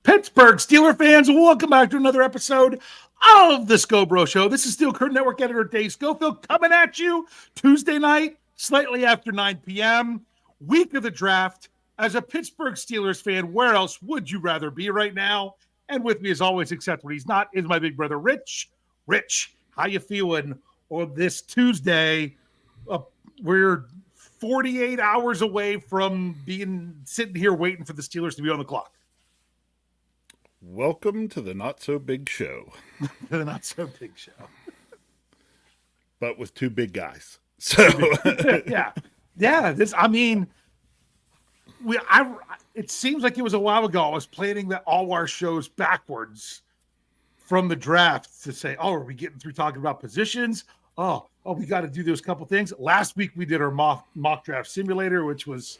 Pittsburgh Steeler fans, welcome back to another episode of the Scho Bro Show. This is Steel Curtain Network editor Dave Schofield coming at you Tuesday night, slightly after 9 p.m., week of the draft. As a Pittsburgh Steelers fan, where else would you rather be right now? And with me, as always, except when he's not, is my big brother, Rich. Rich, how you feeling on this Tuesday? We're 48 hours away from sitting here waiting for the Steelers to be on the clock. Welcome to the Not So Big Show. The Not So Big Show. But with two big guys. So yeah. It seems like it was a while ago. I was planning all our shows backwards from the draft to say, are we getting through talking about positions? Oh, we got to do those couple things. Last week we did our mock draft simulator, which was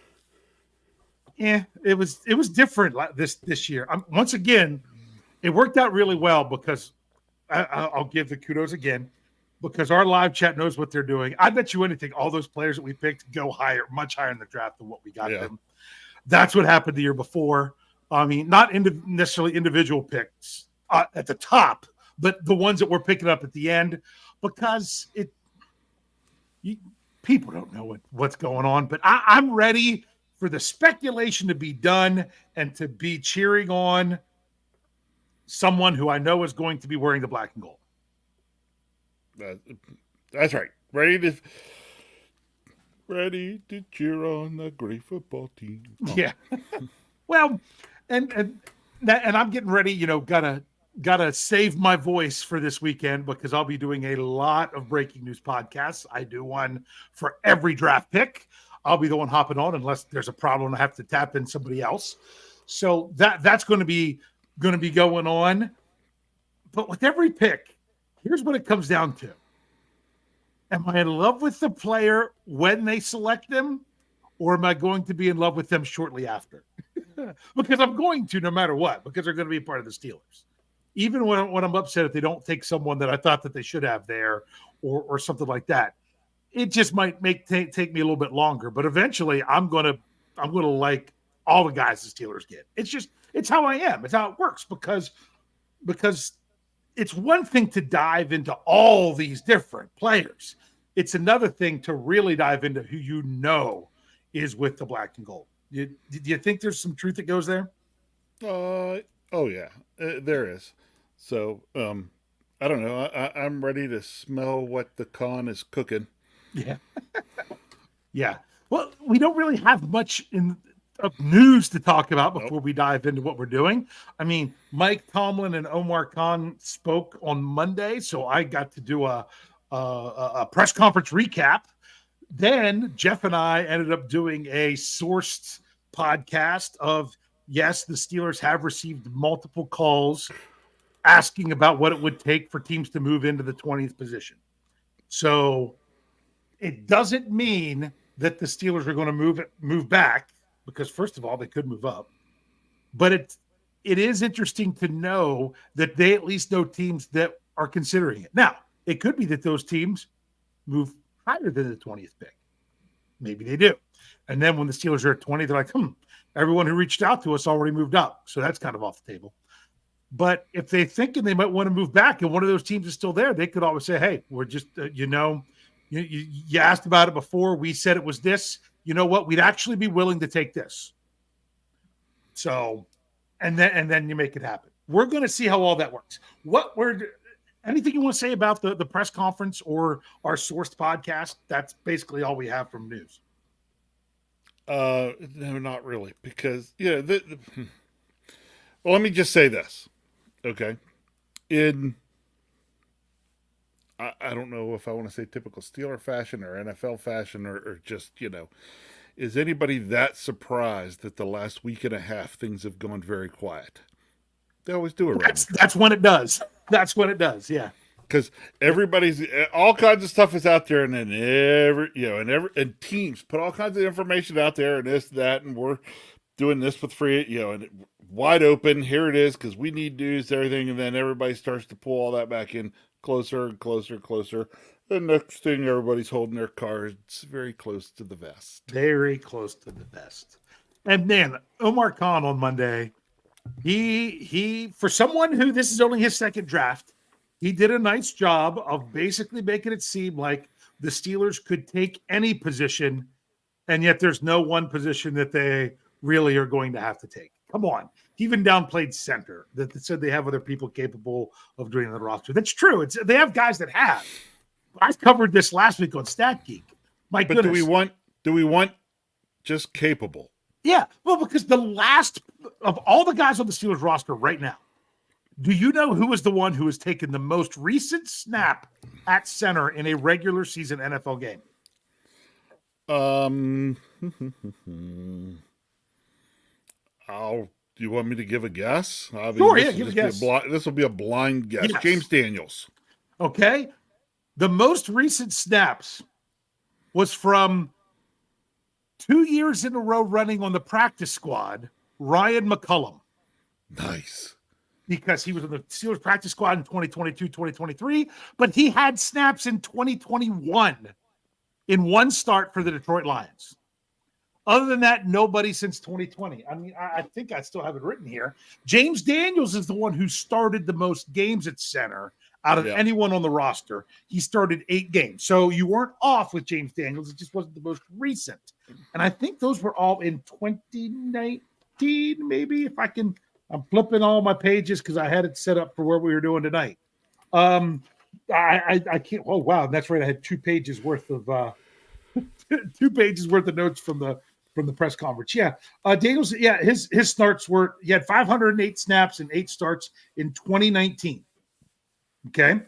it was different this year. Once again, it worked out really well because I'll give the kudos again because our live chat knows what they're doing. I bet you anything, all those players that we picked go much higher in the draft than what we got them. That's what happened the year before. I mean, not necessarily individual picks at the top, but the ones that we're picking up at the end because people don't know what's going on. But I'm ready for the speculation to be done and to be cheering on someone who I know is going to be wearing the black and gold. That's right. Ready to cheer on the great football team. Oh. Yeah. Well, and I'm getting ready, gotta save my voice for this weekend because I'll be doing a lot of breaking news podcasts. I do one for every draft pick. I'll be the one hopping on unless there's a problem. I have to tap in somebody else. So that's going to be going on. But with every pick, here's what it comes down to. Am I in love with the player when they select them, or am I going to be in love with them shortly after? Because I'm going to no matter what, because they're going to be a part of the Steelers. Even when I'm upset if they don't take someone that I thought that they should have there or something like that. It just might take me a little bit longer, but eventually I'm gonna like all the guys the Steelers get. It's how I am. It's how it works because it's one thing to dive into all these different players. It's another thing to really dive into who is with the black and gold. Do you think there's some truth that goes there? Oh yeah, there is. So I don't know. I'm ready to smell what the con is cooking. Yeah. Yeah. Well, we don't really have much of news to talk about before we dive into what we're doing. I mean, Mike Tomlin and Omar Khan spoke on Monday, so I got to do a press conference recap. Then Jeff and I ended up doing a sourced podcast of, yes, the Steelers have received multiple calls asking about what it would take for teams to move into the 20th position. So it doesn't mean that the Steelers are going to move back because, first of all, they could move up. But it is interesting to know that they at least know teams that are considering it. Now, it could be that those teams move higher than the 20th pick. Maybe they do. And then when the Steelers are at 20, they're like, everyone who reached out to us already moved up. So that's kind of off the table. But if they're thinking they might want to move back and one of those teams is still there, they could always say, hey, we're just, you asked about it before. We said it was this. You know what? We'd actually be willing to take this. So, and then you make it happen. We're going to see how all that works. Anything you want to say about the press conference or our sourced podcast? That's basically all we have from news. No, not really, because well, let me just say this, okay? I don't know if I want to say typical Steeler fashion or NFL fashion or just, is anybody that surprised that the last week and a half things have gone very quiet? They always do it. That's when it does. That's when it does. Yeah. Because all kinds of stuff is out there, and then and teams put all kinds of information out there, and this, that, and we're doing this with free, and wide open. Here it is, because we need news, everything, and then everybody starts to pull all that back in closer and closer and closer. The next thing, everybody's holding their cards very close to the vest. Very close to the vest. And then Omar Khan on Monday, He for someone who this is only his second draft, he did a nice job of basically making it seem like the Steelers could take any position, and yet there's no one position that they really are going to have to take. Come on. He even downplayed center that said they have other people capable of doing the roster. That's true. They have guys that have. I covered this last week on Stat Geek. My But goodness. do we want just capable? Yeah, well, because the last of all the guys on the Steelers roster right now, do you know who is the one who has taken the most recent snap at center in a regular season NFL game? Do you want me to give a guess? I mean, Sure, yeah, give a guess. This will be a blind guess. Yes. James Daniels. Okay. The most recent snaps was from 2 years in a row running on the practice squad, Ryan McCullum. Nice. Because he was on the Steelers practice squad in 2022, 2023, but he had snaps in 2021 in one start for the Detroit Lions. Other than that, nobody since 2020. I mean, I think I still have it written here. James Daniels is the one who started the most games at center out of anyone on the roster. He started 8 games. So you weren't off with James Daniels. It just wasn't the most recent. And I think those were all in 2019, maybe, if I can. I'm flipping all my pages because I had it set up for where we were doing tonight. I can't. Oh, wow. That's right. I had 2 pages worth of 2 pages worth of notes from the press conference. Yeah. Daniels, his starts were, he had 508 snaps and 8 starts in 2019. Okay.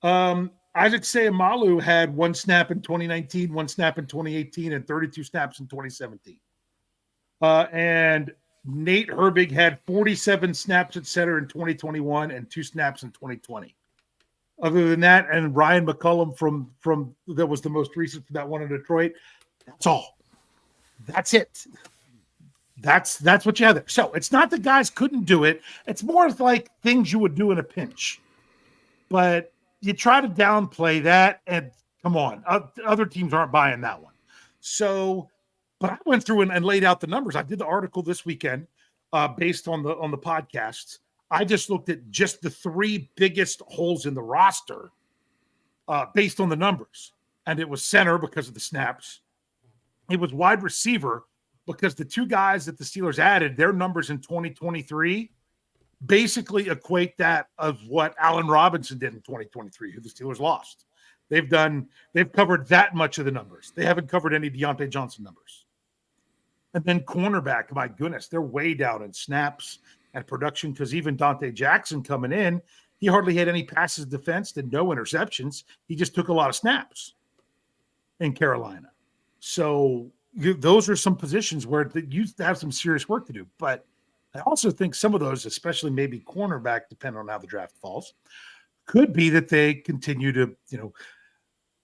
Isaac Seumalo had 1 snap in 2019, 1 snap in 2018, and 32 snaps in 2017. And Nate Herbig had 47 snaps at center in 2021 and 2 snaps in 2020. Other than that, and Ryan McCullum from that was the most recent for that one in Detroit. That's all. That's it. That's what you have there. So it's not that guys couldn't do it. It's more like things you would do in a pinch. But you try to downplay that, and come on, other teams aren't buying that one. So, but I went through and laid out the numbers. I did the article this weekend based on the podcasts. I just looked at just the 3 biggest holes in the roster based on the numbers. And it was center because of the snaps. It was wide receiver because the 2 guys that the Steelers added, their numbers in 2023 basically equate that of what Allen Robinson did in 2023, who the Steelers lost. They've covered that much of the numbers. They haven't covered any Deontay Johnson numbers. And then cornerback, my goodness, they're way down in snaps and production because even Dante Jackson coming in, he hardly had any passes defense and no interceptions. He just took a lot of snaps in Carolina. So those are some positions where you have some serious work to do. But I also think some of those, especially maybe cornerback, depending on how the draft falls, could be that they continue to,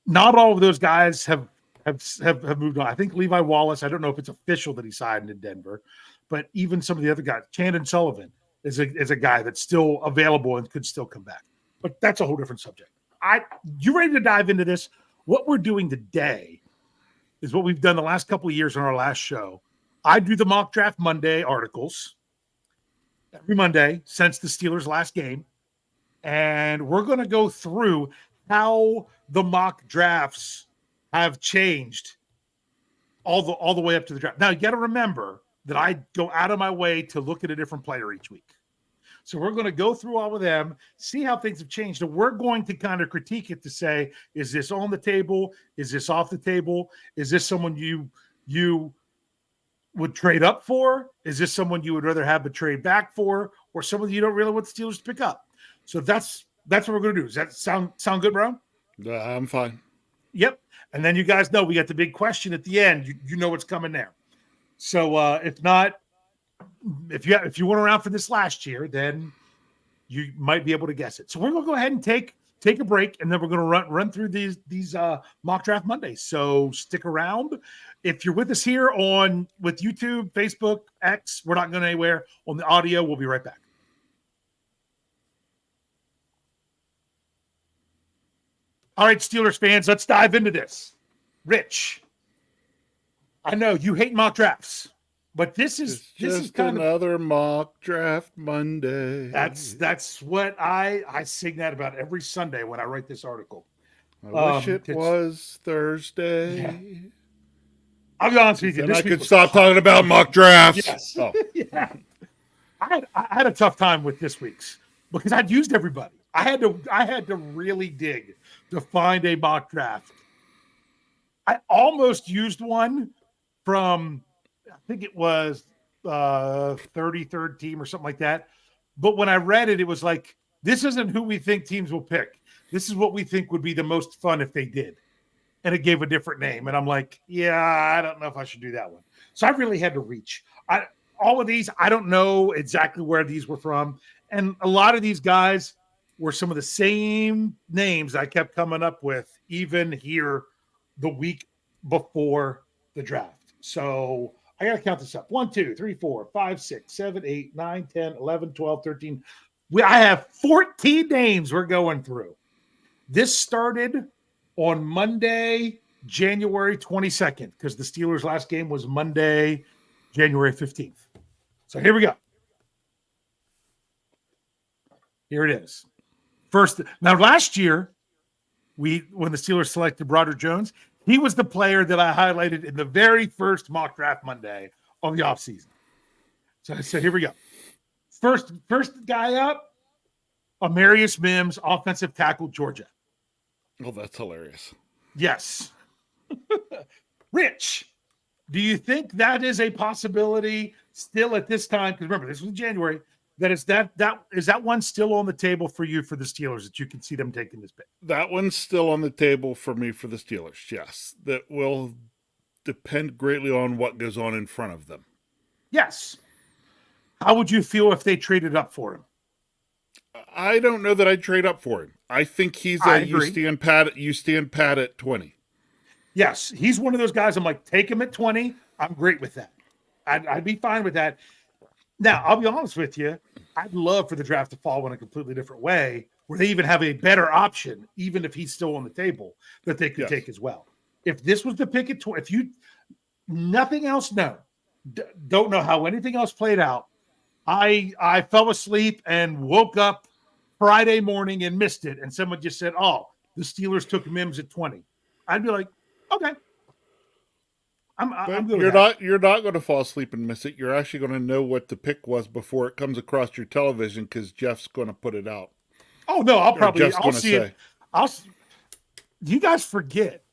not all of those guys have moved on. I think Levi Wallace, I don't know if it's official that he signed in Denver, but even some of the other guys, Chandon Sullivan is a guy that's still available and could still come back. But that's a whole different subject. You ready to dive into this? What we're doing today is what we've done the last couple of years on our last show. I do the mock draft Monday articles every Monday since the Steelers' last game. And we're going to go through how the mock drafts have changed all the way up to the draft. Now, you got to remember that I go out of my way to look at a different player each week. So we're going to go through all of them, see how things have changed. And we're going to kind of critique it to say, is this on the table? Is this off the table? Is this someone you would trade up for? Is this someone you would rather have a trade back for? Or someone you don't really want the Steelers to pick up? So that's what we're going to do. Does that sound good, bro? I'm fine. Yep. And then you guys know we got the big question at the end. You know what's coming there. So if not, if you weren't around for this last year, then you might be able to guess it. So we're going to go ahead and take a break, and then we're going to run through these mock draft Mondays. So stick around. If you're with us here with YouTube, Facebook, X, we're not going anywhere. On the audio, we'll be right back. All right, Steelers fans, let's dive into this. Rich, I know you hate mock drafts, But this It's is just kind of another mock draft Monday. that's what I sing that about every Sunday when I write this article. I wish it It's was yeah. Thursday. I'll be honest with you. Then I This week could was stop talking about mock drafts. yes, Oh, yeah. I had a tough time with this week's because I'd used everybody. I had to really dig to find a mock draft. I almost used one from I think it was 33rd team or something like that. But when I read it, it was like, this isn't who we think teams will pick. This is what we think would be the most fun if they did. And it gave a different name. And I'm like, yeah, I don't know if I should do that one. So I really had to reach. All of these, I don't know exactly where these were from. And a lot of these guys were some of the same names I kept coming up with, even here the week before the draft. So I got to count this up. 1, 2, 3, 4, 5, 6, 7, 8, 9, 10, 11, 12, 13. I have 14 names we're going through. This started on Monday, January 22nd, because the Steelers' last game was Monday, January 15th. So here we go. Here it is. First, now last year, when the Steelers selected Broderick Jones, he was the player that I highlighted in the very first mock draft Monday of the offseason. So here we go. First guy up, Amarius Mims, offensive tackle, Georgia. oh, that's hilarious. Yes. Rich, do you think that is a possibility still at this time? Because remember, this was January. That is that one still on the table for you for the Steelers that you can see them taking this pick? That one's still on the table for me for the Steelers. Yes, that will depend greatly on what goes on in front of them. Yes. How would you feel if they traded up for him? I don't know that I'd trade up for him. I think he's you stand pat at 20. Yes, he's one of those guys. I'm like, take him at 20. I'm great with that. I'd be fine with that. Now, I'll be honest with you. I'd love for the draft to fall in a completely different way, where they even have a better option, even if he's still on the table, that they could take as well. If this was the pick at 20, if you nothing else, don't know how anything else played out. I fell asleep and woke up Friday morning and missed it, and someone just said, "Oh, the Steelers took Mims at 20." I'd be like, "Okay." I'm good. You're not going to fall asleep and miss it. You're actually going to know what the pick was before it comes across your television because Jeff's going to put it out. Oh no, I'll see it. You guys forget.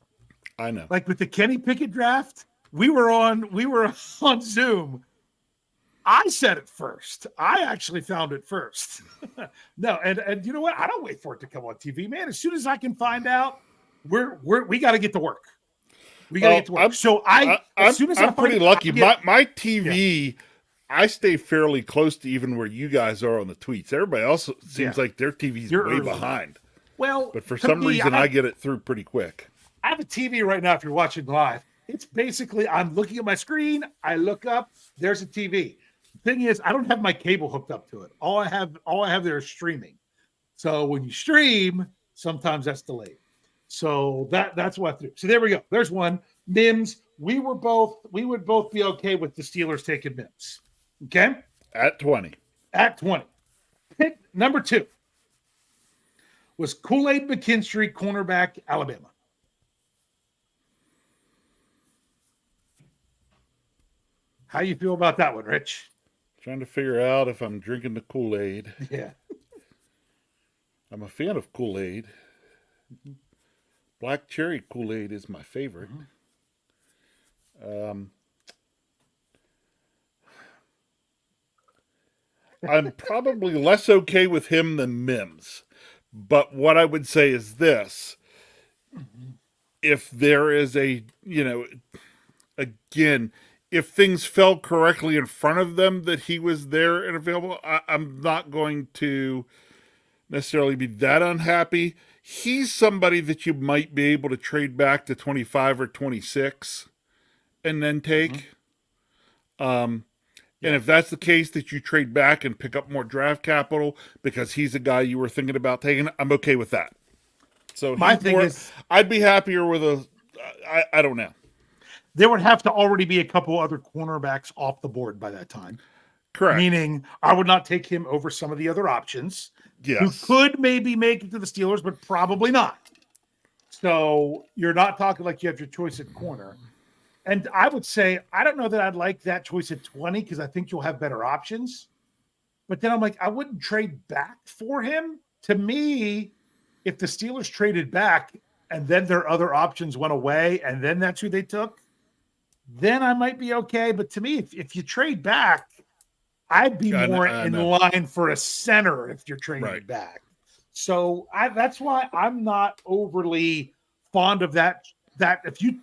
I know. Like with the Kenny Pickett draft, we were on Zoom. I said it first. I actually found it first. No, and you know what? I don't wait for it to come on TV, man. As soon as I can find out, we got to get to work. We got to get to work. I'm pretty lucky. My TV, I stay fairly close to even where you guys are on the tweets. Everybody else seems like their TV's way behind. Well, but for some reason, I get it through pretty quick. I have a TV right now. If you're watching live, it's basically I'm looking at my screen. I look up. There's a TV. The thing is, I don't have my cable hooked up to it. All I have there is streaming. So when you stream, sometimes that's delayed. So that's what I do. So there we go. There's one. Mims. We would both be okay with the Steelers taking Mims. Okay? At 20. At 20. Pick number 2 was Kool-Aid McKinstry, cornerback, Alabama. How you feel about that one, Rich? Trying to figure out if I'm drinking the Kool-Aid. Yeah. I'm a fan of Kool-Aid. Mm-hmm. Black cherry Kool-Aid is my favorite. Mm-hmm. I'm probably less okay with him than Mims. But what I would say is this. Mm-hmm. If there is again, if things fell correctly in front of them that he was there and available, I'm not going to necessarily be that unhappy. He's somebody that you might be able to trade back to 25 or 26 and then take. Mm-hmm. And if that's the case, that you trade back and pick up more draft capital because he's a guy you were thinking about taking, I'm okay with that. So my thing is, I'd be happier with I don't know. there would have to already be a couple other cornerbacks off the board by that time. Correct. Meaning, I would not take him over some of the other options who Yes. could maybe make it to the Steelers, but probably not. So you're not talking like you have your choice at corner. And I would say, I don't know that I'd like that choice at 20 because I think you'll have better options. But then I'm like, I wouldn't trade back for him. To me, if the Steelers traded back and then their other options went away and then that's who they took, then I might be okay. But to me, if you trade back, I'd be more in line for a center if you're trading back. So that's why I'm not overly fond of that. That if you,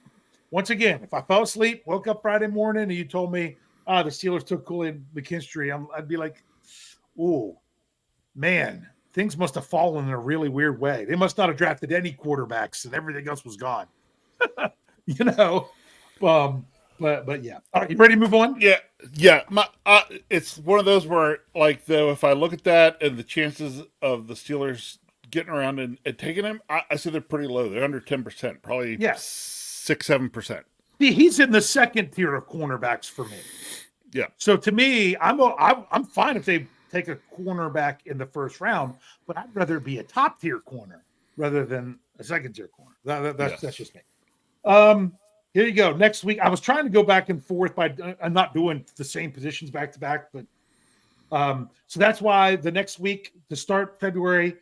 once again, if I fell asleep, woke up Friday morning, and you told me, the Steelers took Kool-Aid McKinstry, I'd be like, ooh, man, things must have fallen in a really weird way. They must not have drafted any quarterbacks, and everything else was gone. you know, but yeah. All right, you ready to move on? Yeah. It's one of those where, like, though, if I look at that and the chances of the Steelers getting around and taking him, I say they're pretty low. They're under 10%, probably 6-7%. He's in the second tier of cornerbacks for me. Yeah. So to me, I'm fine if they take a cornerback in the first round, but I'd rather be a top tier corner rather than a second tier corner. That's just me. Here you go. Next week, I was trying to go back and forth I'm not doing the same positions back to back, but so that's why the next week to start February,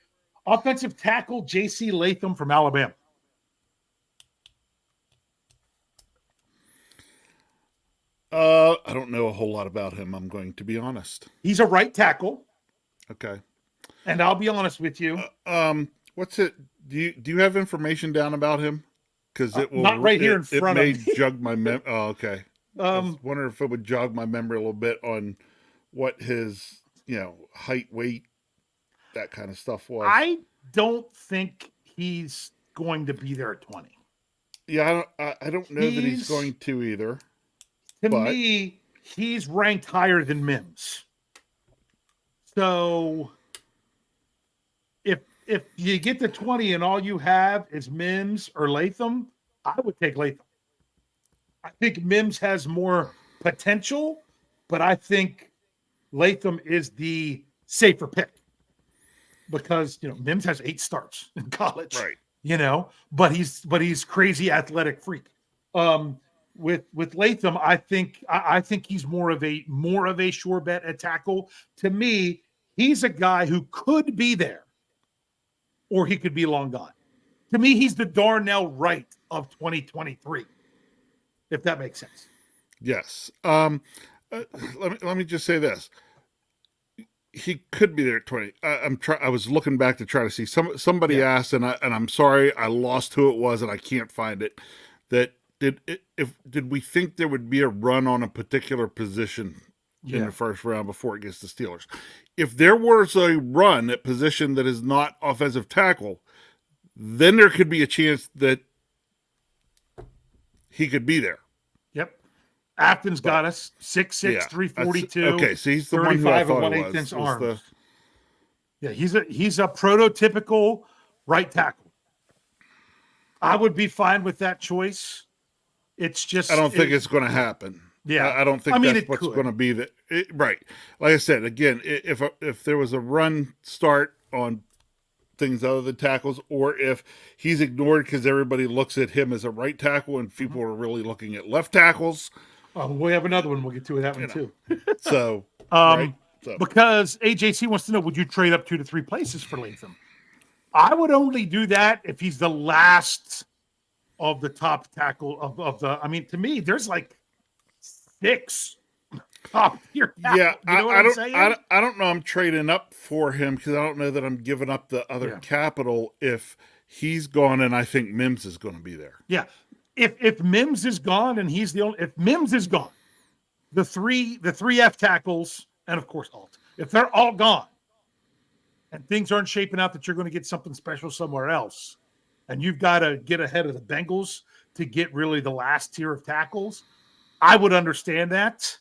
offensive tackle J.C. Latham from Alabama. I don't know a whole lot about him. I'm going to be honest. He's a right tackle. Okay. And I'll be honest with you. What's it? Do you have information down about him? Because it will not right here in front of me. It may jog my memory. Oh, okay. I was wondering if it would jog my memory a little bit on what his, height, weight, that kind of stuff was. I don't think he's going to be there at 20. Yeah, I don't know that he's going to either. To me, he's ranked higher than Mims. So if you get to 20 and all you have is Mims or Latham, I would take Latham. I think Mims has more potential, but I think Latham is the safer pick because Mims has 8 starts in college, right? But he's crazy athletic freak. With Latham, I think he's more of a sure bet at tackle. To me, he's a guy who could be there, or he could be long gone. To me, he's the Darnell Wright of 2023, if that makes sense. Yes. Let me just say this. He could be there at 20. I was looking back to try to see somebody asked, and I'm sorry, I lost who it was, and I can't find it. That did we think there would be a run on a particular position in the first round before it gets to Steelers? If there was a run at position that is not offensive tackle, then there could be a chance that he could be there. Yep. Afton's got us 6'6", 342. Okay, so he's the 35 and 1/8 inch arms. Yeah, he's a prototypical right tackle. I would be fine with that choice. It's just I don't think it's going to happen. Yeah, I don't think that's what's going to be right. Like I said, again, if there was a run start on things other than tackles, or if he's ignored because everybody looks at him as a right tackle and people are really looking at left tackles. Oh, we have another one. We'll get to that one too. So, because AJC wants to know, would you trade up 2 to 3 places for Latham? I would only do that if he's the last of the top tackle of the. I mean, to me, there's like 6 top tier tackle. Yeah, I don't know. I'm trading up for him because I don't know that I'm giving up the other capital if he's gone, and I think Mims is going to be there. Yeah, if Mims is gone and he's the only, if Mims is gone, the three F tackles and of course Alt, if they're all gone, and things aren't shaping out that you're going to get something special somewhere else, and you've got to get ahead of the Bengals to get really the last tier of tackles, I would understand that.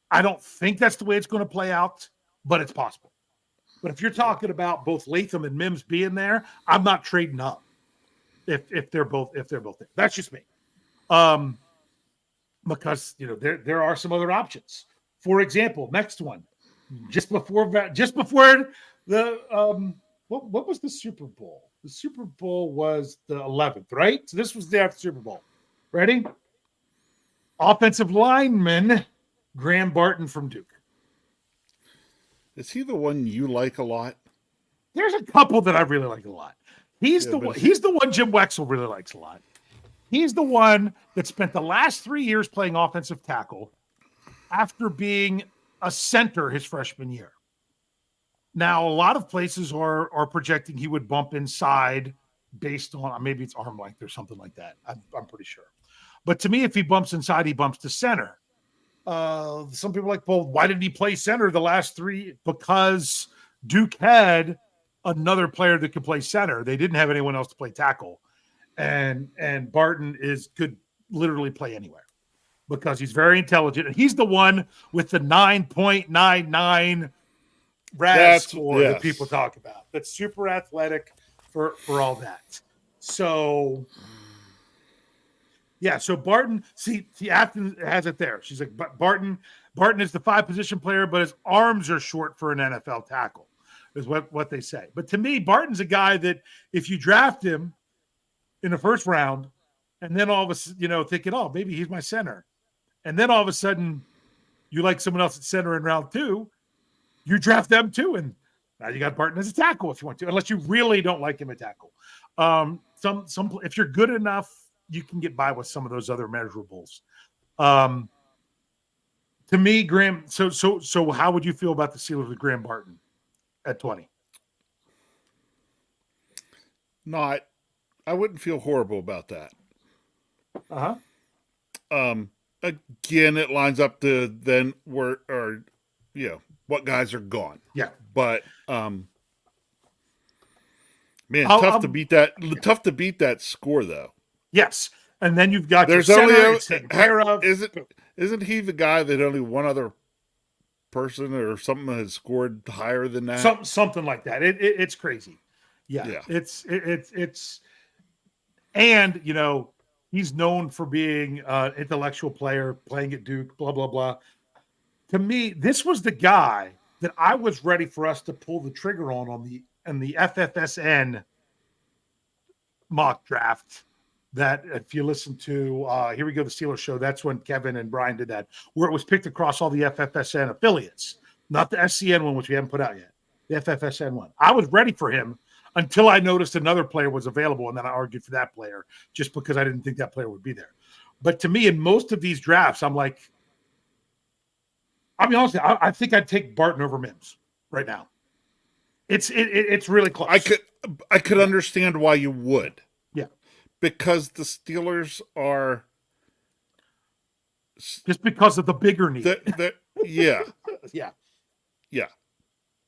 I don't think that's the way it's going to play out, but it's possible. But if you're talking about both Latham and Mims being there, I'm not trading up if they're both there. That's just me. because there are some other options. For example, next one, just before the what was the Super Bowl? The Super Bowl was the 11th, right? So this was the after Super Bowl. Ready? Offensive lineman Graham Barton from Duke. Is he the one you like a lot? There's a couple that I really like a lot. He's the one Jim Wexel really likes a lot. He's the one that spent the last 3 years playing offensive tackle after being a center his freshman year. Now, a lot of places are projecting he would bump inside based on maybe it's arm length or something like that. I'm pretty sure. But to me, if he bumps inside, he bumps to center. Some people are like, well, why didn't he play center the last 3? Because Duke had another player that could play center. They didn't have anyone else to play tackle. And Barton could literally play anywhere because he's very intelligent. And he's the one with the 9.99 RAS score that people talk about. That's super athletic for all that. So yeah, so Barton, see Afton has it there. She's like, Barton is the 5 position player, but his arms are short for an NFL tackle, is what they say. But to me, Barton's a guy that if you draft him in the first round, and then all of a sudden, thinking, oh, maybe he's my center. And then all of a sudden you like someone else at center in round 2, you draft them too. And now you got Barton as a tackle if you want to, unless you really don't like him at tackle. If you're good enough, you can get by with some of those other measurables. To me, Graham, so how would you feel about the Steelers with Graham Barton at 20? I wouldn't feel horrible about that. Again, it lines up to then what guys are gone. Yeah. But tough to beat that score though. Yes. And then you've got isn't he the guy that only one other person or something has scored higher than that? Something like that. It's crazy. Yeah. It's and he's known for being an intellectual player, playing at Duke, blah, blah, blah. To me, this was the guy that I was ready for us to pull the trigger on the FFSN mock draft. That if you listen to Here We Go, the Steelers show, that's when Kevin and Brian did that, where it was picked across all the FFSN affiliates, not the SCN one, which we haven't put out yet, the FFSN one. I was ready for him until I noticed another player was available, and then I argued for that player just because I didn't think that player would be there. But to me, in most of these drafts, I'm like, I'll be honest, I think I'd take Barton over Mims right now. It's really close. I could understand why you would. Yeah. Because the Steelers are just because of the bigger need. Yeah. Yeah. Yeah.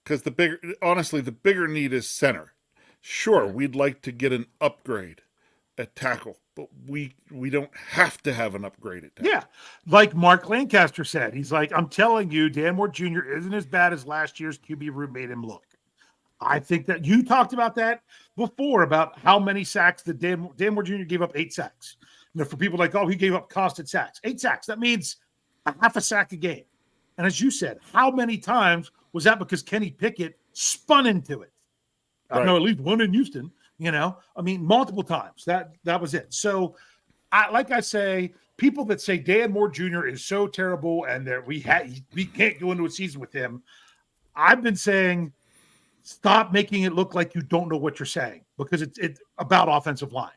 Because the bigger need is center. Sure, we'd like to get an upgrade at tackle, but we don't have to have an upgrade at tackle. Yeah. Like Mark Lancaster said, he's like, I'm telling you, Dan Moore Jr. isn't as bad as last year's QB room made him look. I think that you talked about that before, about how many sacks that Dan Moore Jr. gave up. 8 sacks. For people like, oh, he gave up constant sacks. 8 sacks. That means a half a sack a game. And as you said, how many times was that because Kenny Pickett spun into it? Right. I know at least one in Houston, multiple times. That was it. So, like I say, people that say Dan Moore Jr. is so terrible and that we can't go into a season with him, I've been saying, stop making it look like you don't know what you're saying, because it's about offensive line.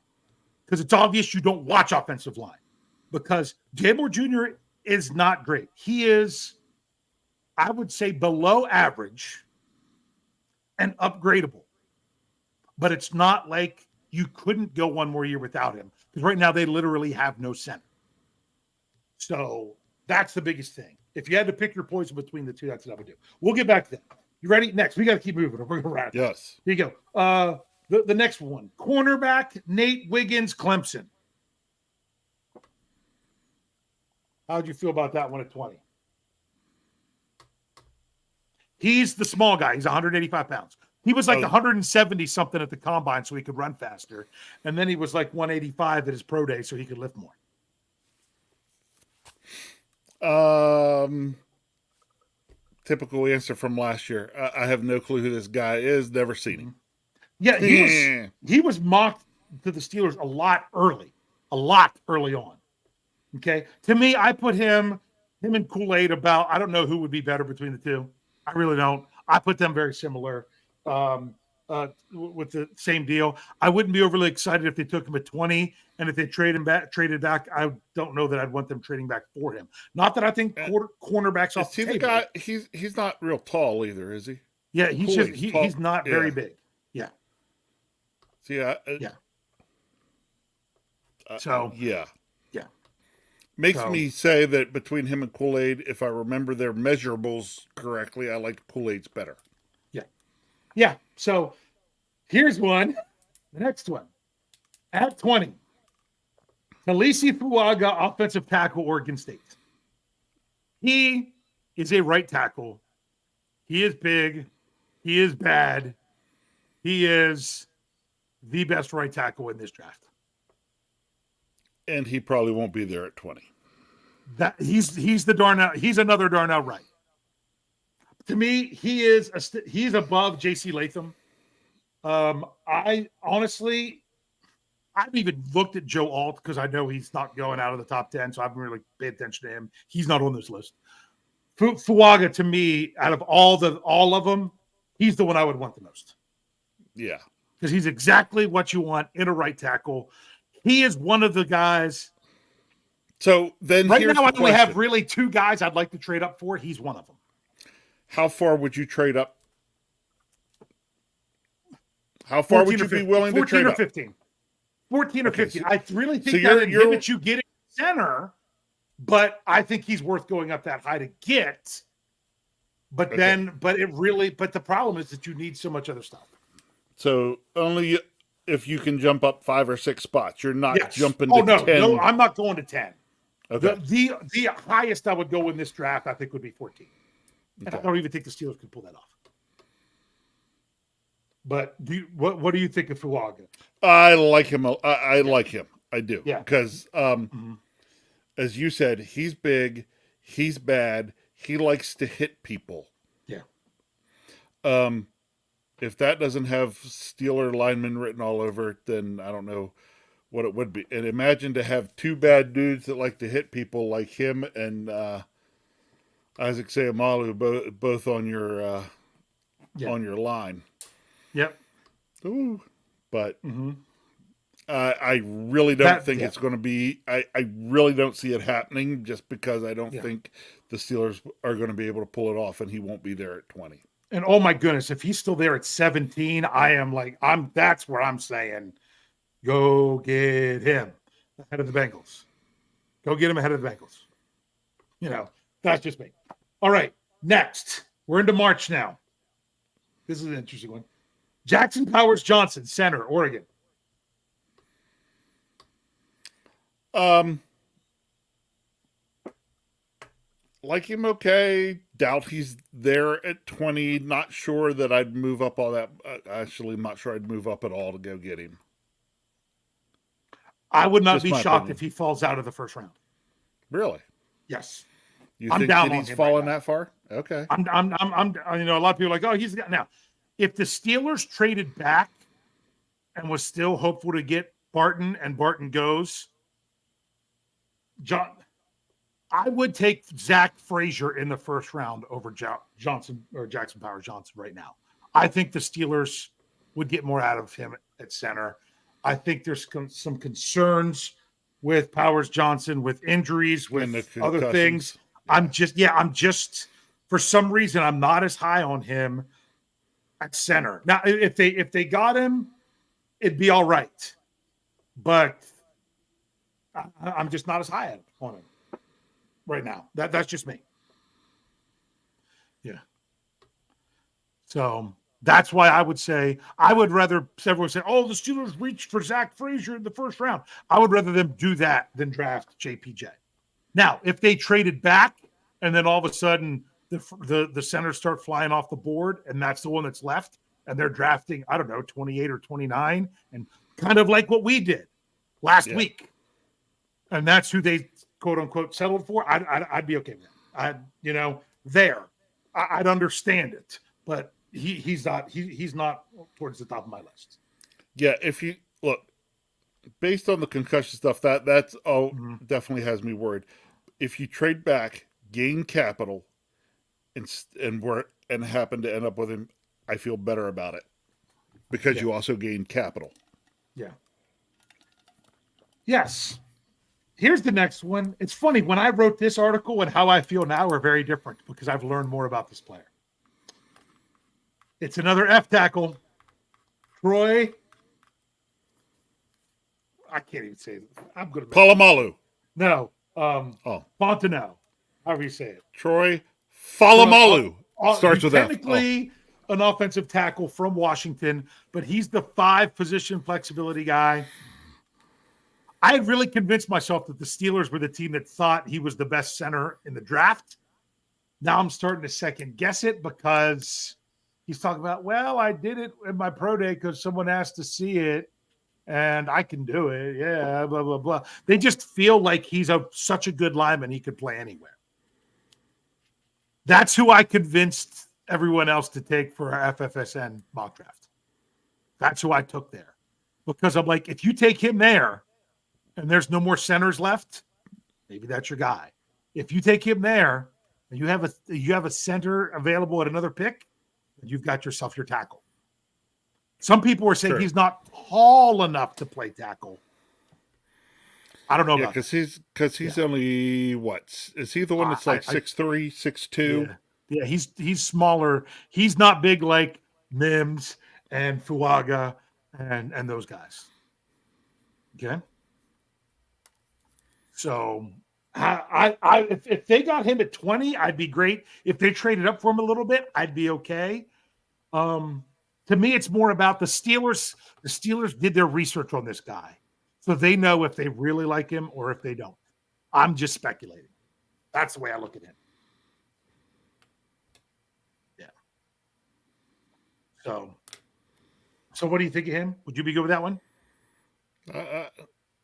Because it's obvious you don't watch offensive line. Because Dan Moore Jr. is not great. He is, I would say, below average and upgradable. But it's not like you couldn't go one more year without him, because right now they literally have no center. So that's the biggest thing. If you had to pick your poison between the two, that's what I would do. We'll get back to that. You ready? Next, we got to keep moving. We're going to wrap. Yes. Here you go. The next one, cornerback Nate Wiggins, Clemson. How'd you feel about that one at 20? He's the small guy. He's 185 pounds. He was like 170 something at the combine, so he could run faster. And then he was like 185 at his pro day, so he could lift more. Typical answer from last year. I have no clue who this guy is. Never seen Yeah, him. he was mocked to the Steelers a lot early on. Okay, to me, I put him and Kool-Aid about. I don't know who would be better between the two. I really don't. I put them very similar. With the same deal. I wouldn't be overly excited if they took him at 20, and if they traded back, I don't know that I'd want them trading back for him. Not that I think cornerbacks off Is he the the table. guy? He's not real tall either, is he? Yeah, he's just Tall. he's not very big. Yeah. See, Yeah. So yeah. Yeah. Makes me say that between him and Kool-Aid, if I remember their measurables correctly, I like Kool-Aid's better. Yeah. Yeah. So here's one. The next one. At 20. Talisi Fuaga, offensive tackle, Oregon State. He is a right tackle. He is big. He is bad. He is the best right tackle in this draft. And he probably won't be there at 20. That he's another Darnell Wright. To me, he's above J.C. Latham. I honestly, I've even looked at Joe Alt because I know he's not going out of the top 10, so I haven't really paid attention to him. He's not on this list. Fuaga, to me, out of all of them, he's the one I would want the most. Yeah, because he's exactly what you want in a right tackle. He is one of the guys. So then, right now, I only have really two guys I'd like to trade up for. He's one of them. How far would you trade up? How far would you be willing to trade up? 14 or 15. I really think so that inhibits you getting center, but I think he's worth going up that high to get. But the problem is that you need so much other stuff. So only if you can jump up 5 or 6 spots. You're not jumping to 10. No, I'm not going to 10. Okay. The highest I would go in this draft, I think, would be 14. And I don't even think the Steelers could pull that off. But what do you think of Fuaga? I like him. I like him. I do. Yeah. Because as you said, he's big, he's bad, he likes to hit people. Yeah. If that doesn't have Steeler linemen written all over it, then I don't know what it would be. And imagine to have two bad dudes that like to hit people like him and Isaac Seumalo both on your line. Yep. Ooh. But I really don't think it's going to be. I really don't see it happening just because I don't think the Steelers are going to be able to pull it off, and he won't be there at 20. And oh my goodness, if he's still there at 17, that's where I'm saying, go get him ahead of the Bengals. Go get him ahead of the Bengals. That's just me. All right, next. We're into March now. This is an interesting one. Jackson Powers Johnson, center, Oregon. Like him, okay. Doubt he's there at 20. Not sure that I'd move up all that. Actually, I'm not sure I'd move up at all to go get him. I would not be shocked if he falls out of the first round. Really? Yes. You think that he's fallen that far? Okay. I'm a lot of people are like, oh, he's got now. If the Steelers traded back and was still hopeful to get Barton and Barton goes, I would take Zach Frazier in the first round over Johnson or Jackson Powers Johnson right now. I think the Steelers would get more out of him at center. I think there's some concerns with Powers Johnson, with injuries, with other things. Yeah. I'm just for some reason I'm not as high on him at center. Now, if they got him, it'd be all right. But I'm just not as high on him right now. That's just me. Yeah. So that's why I would say I would rather everyone say, oh, the Steelers reached for Zach Frazier in the first round. I would rather them do that than draft JPJ. Now, if they traded back and then all of a sudden the centers start flying off the board and that's the one that's left and they're drafting, I don't know, 28 or 29 and kind of like what we did last week. And that's who they quote unquote settled for, I'd be okay with it. I'd understand it, but he's not towards the top of my list. Yeah, if you look based on the concussion stuff, that's definitely has me worried. If you trade back, gain capital, and happen to end up with him, I feel better about it because you also gain capital. Yeah. Yes. Here's the next one. It's funny, when I wrote this article and how I feel now are very different because I've learned more about this player. It's another F tackle. Troy. I can't even say it. I'm good at Polamalu. No. Fontenot. However you say it. Troy Polamalu. Starts with F. Technically an offensive tackle from Washington, but he's the 5 position flexibility guy. I had really convinced myself that the Steelers were the team that thought he was the best center in the draft. Now I'm starting to second guess it because he's talking about, well, I did it in my pro day because someone asked to see it and I can do it. Yeah, blah, blah, blah. They just feel like he's such a good lineman he could play anywhere. That's who I convinced everyone else to take for our FFSN mock draft. That's who I took there. Because I'm like, if you take him there, and there's no more centers left, maybe that's your guy. If you take him there and you have a center available at another pick, you've got yourself your tackle. Some people are saying he's not tall enough to play tackle. I don't know about because he's only what? Is he the one that's like 6'3", 6'2"? Yeah, he's smaller. He's not big like Mims and Fuaga and those guys. Okay. So if they got him at 20, I'd be great. If they traded up for him a little bit, I'd be okay. To me, it's more about the Steelers. The Steelers did their research on this guy, so they know if they really like him or if they don't. I'm just speculating. That's the way I look at him. Yeah. So what do you think of him? Would you be good with that one?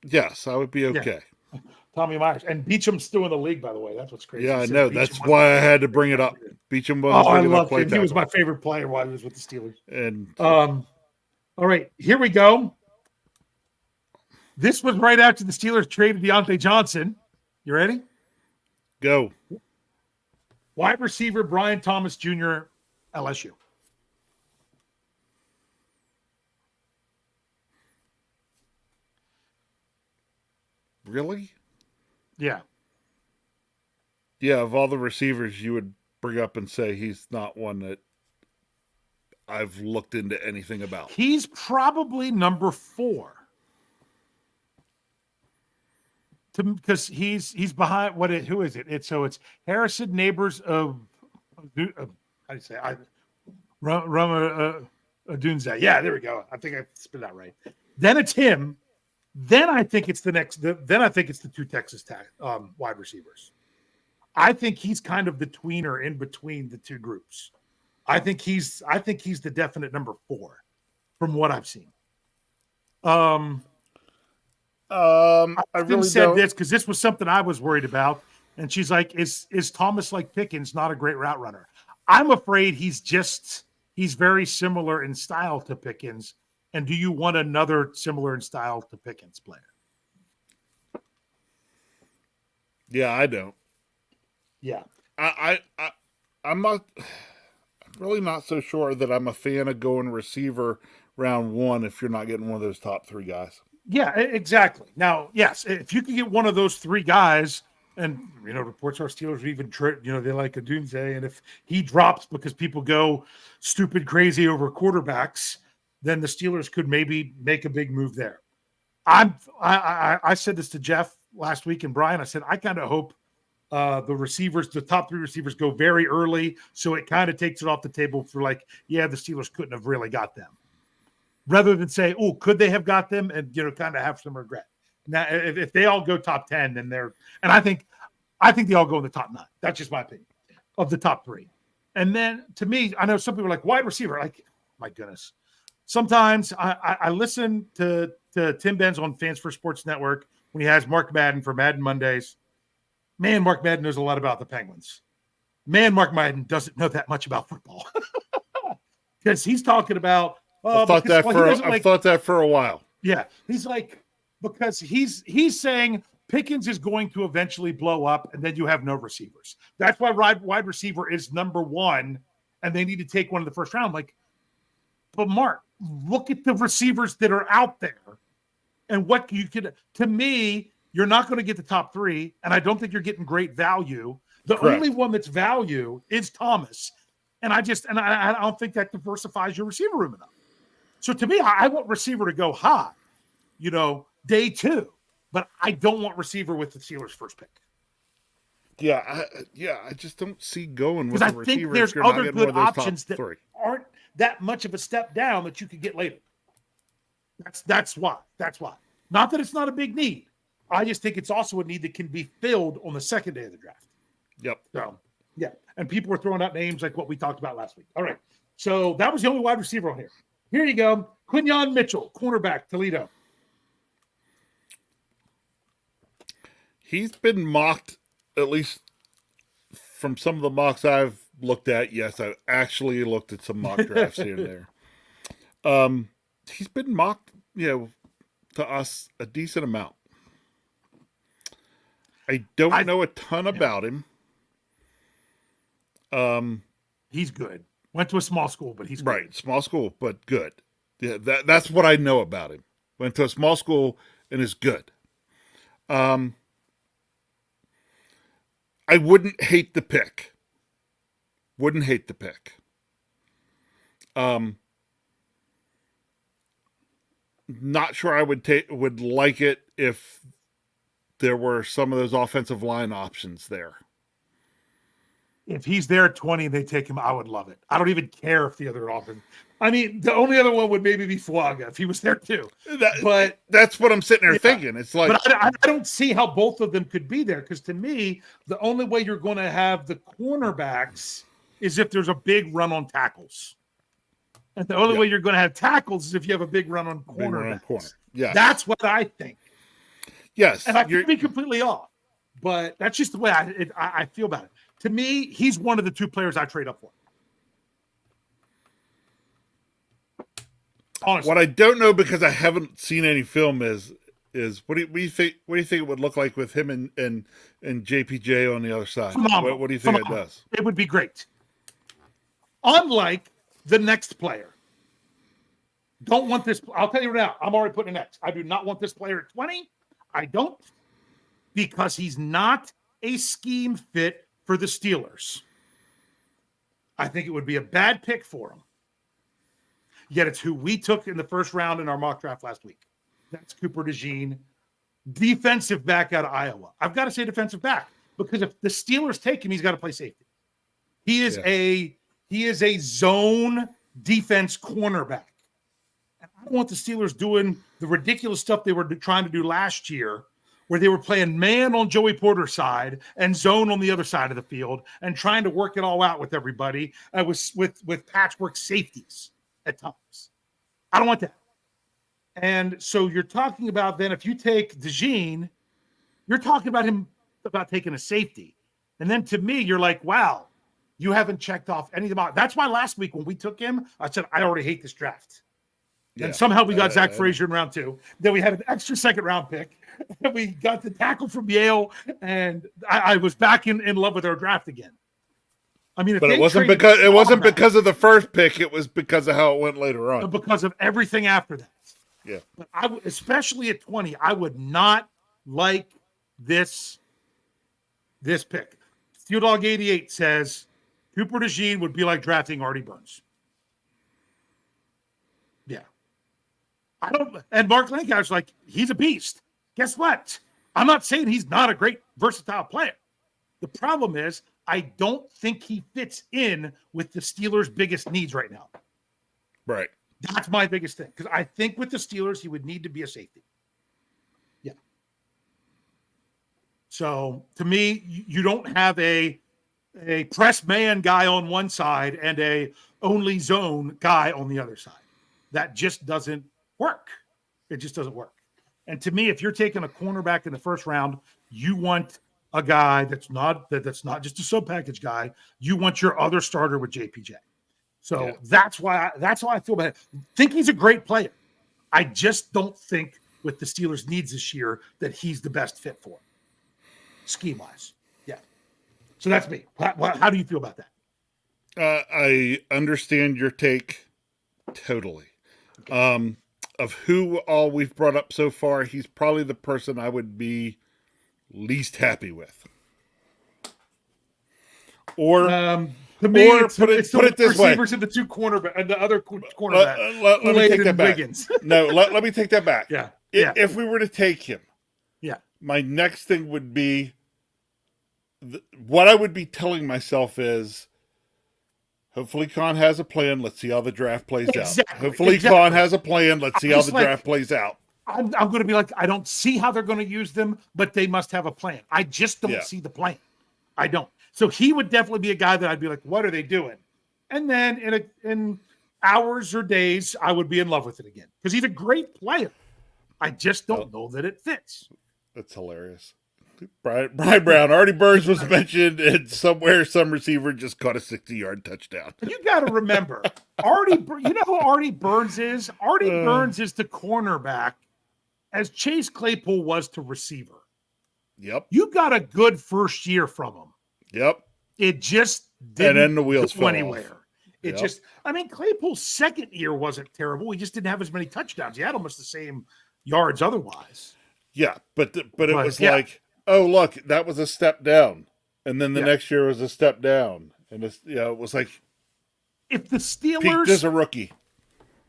Yes, I would be okay. Yeah. Tommy Myers. And Beacham's still in the league, by the way. That's what's crazy. Yeah, I know. That's why I had to bring it up. Beacham wasn't I love him. He was my favorite player while he was with the Steelers. And all right, here we go. This was right after the Steelers traded Deontay Johnson. You ready? Go. Wide receiver Brian Thomas Jr., LSU. Really? Yeah. Yeah, of all the receivers you would bring up and say he's not one that I've looked into anything about. He's probably number 4. Because he's behind who is it? It's Harrison Neighbors of how do you say Dunze. Yeah, there we go. I think I spit that right. Then it's him. Then I think it's the 2 Texas wide receivers. I think he's kind of the tweener in between the 2 groups. I think he's the definite number 4 from what I've seen. I really said this because this was something I was worried about. And she's like, is Thomas like Pickens not a great route runner? I'm afraid he's very similar in style to Pickens. And do you want another similar in style to Pickens player? Yeah, I don't. Yeah. I'm really not so sure that I'm a fan of going receiver round 1 if you're not getting one of those top 3 guys. Yeah, exactly. Now, yes, if you can get one of those 3 guys, and reports our Steelers even they like a Dunze, and if he drops because people go stupid crazy over quarterbacks, then the Steelers could maybe make a big move there. I said this to Jeff last week and Brian. I said I kind of hope the top 3 receivers go very early, so it kind of takes it off the table for the Steelers couldn't have really got them, rather than say, oh, could they have got them, and kind of have some regret. Now, if they all go top 10, then and I think they all go in the top 9. That's just my opinion of the top 3. And then to me, I know some people are like wide receiver, like my goodness. Sometimes I listen to Tim Benz on Fans for Sports Network when he has Mark Madden for Madden Mondays. Man, Mark Madden knows a lot about the Penguins. Man, Mark Madden doesn't know that much about football because he's talking about. I've thought that for a while. Yeah, he's like because he's saying Pickens is going to eventually blow up, and then you have no receivers. That's why wide receiver is number one, and they need to take one in the first round. Like, but Mark, look at the receivers that are out there, and what you could. To me, you're not going to get the top three, and I don't think you're getting great value. The Correct. only one that's value is Thomas, and I don't think that diversifies your receiver room enough. So to me, I want receiver to go high, day two, but I don't want receiver with the Steelers' first pick. I just don't see going with the receiver. I think there's other good options that aren't that much of a step down that you could get later. That's why. Not that it's not a big need. I just think it's also a need that can be filled on the second day of the draft. Yep. So, yeah. And people were throwing out names like what we talked about last week. All right. So that was the only wide receiver on here. Here you go. Quinyon Mitchell, cornerback, Toledo. He's been mocked, at least from some of the mocks I've looked at. Yes, I've actually looked at some mock drafts here and there. He's been mocked, to us a decent amount. I don't know a ton about him. He's good. Went to a small school, but he's good. Right, small school, but good. Yeah, that's what I know about him. Went to a small school and is good. I wouldn't hate the pick. Not sure I would like it if there were some of those offensive line options there. If he's there at 20 and they take him, I would love it. I don't even care if the other offense. I mean, the only other one would maybe be Fuaga if he was there too. But that's what I'm sitting there thinking. It's like, but I don't see how both of them could be there because to me, the only way you're going to have the cornerbacks is if there's a big run on tackles. And the only way you're going to have tackles is if you have a big run on cornerbacks. Yeah, that's what I think. Yes, and I could be completely off, but that's just the way I feel about it. To me, he's one of the two players I trade up for. Honestly. What I don't know because I haven't seen any film is what do you think? What do you think it would look like with him and JPJ on the other side? What do you think it does? It would be great. Unlike the next player, don't want this. I'll tell you right now. I'm already putting an X. I do not want this player at 20. I don't, because he's not a scheme fit for the Steelers. I think it would be a bad pick for him. Yet it's who we took in the first round in our mock draft last week. That's Cooper DeJean, defensive back out of Iowa. I've got to say defensive back because if the Steelers take him, he's got to play safety. He is a zone defense cornerback. And I don't want the Steelers doing the ridiculous stuff they were trying to do last year, where they were playing man on Joey Porter's side and zone on the other side of the field and trying to work it all out with everybody with patchwork safeties at times. I don't want that. And so you're talking about then if you take DeJean, you're talking about him about taking a safety. And then to me, you're like, wow, you haven't checked off any of them. That's why last week when we took him, I said, I already hate this draft. Yeah. And somehow we got Zach Frazier in round 2. Then we had an extra second round pick. And we got the tackle from Yale. And I was back in love with our draft again. I mean, but it wasn't because of the first pick. It was because of how it went later on. Because of everything after that. Yeah. But especially at 20, I would not like this pick. Steel Dog 88 says Cooper DeJean would be like drafting Artie Burns. Yeah. And Mark Lancaster's like, he's a beast. Guess what? I'm not saying he's not a great versatile player. The problem is I don't think he fits in with the Steelers' biggest needs right now. Right. That's my biggest thing. Because I think with the Steelers, he would need to be a safety. Yeah. So to me, you don't have a press man guy on one side and a only zone guy on the other side. That just doesn't work. It just doesn't work. And to me, if you're taking a cornerback in the first round, you want a guy that's not just a sub package guy. You want your other starter with JPJ. So that's why I feel bad. Think he's a great player. I just don't think with the Steelers' needs this year that he's the best fit for it, scheme wise. Yeah. So that's me. How do you feel about that? I understand your take totally. Okay. Of who all we've brought up so far, he's probably the person I would be least happy with. Or to me, or it's put it this way: receivers and the two cornerback and the other cornerback. let me take that back. Wiggins. No, let me take that back. Yeah. If we were to take him, yeah, my next thing would be what I would be telling myself is, hopefully Khan has a plan. Let's see how the draft plays out. Hopefully Khan has a plan. Let's see how the draft plays out. I'm going to be like, I don't see how they're going to use them, but they must have a plan. I just don't see the plan. I don't. So he would definitely be a guy that I'd be like, what are they doing? And then in hours or days, I would be in love with it again because he's a great player. I just don't know that it fits. That's hilarious. Brian Brown, Artie Burns was mentioned, and somewhere some receiver just caught a 60-yard touchdown. You got to remember, Artie. You know who Artie Burns is? Artie Burns is the cornerback, as Chase Claypool was to receiver. Yep. You got a good first year from him. Yep. It just didn't and then the wheels go fell anywhere. off. It just, I mean, Claypool's second year wasn't terrible. He just didn't have as many touchdowns. He had almost the same yards otherwise. Yeah, but it was like, oh, look, that was a step down. And then the next year was a step down. And it was like, if the Steelers peaked as a rookie.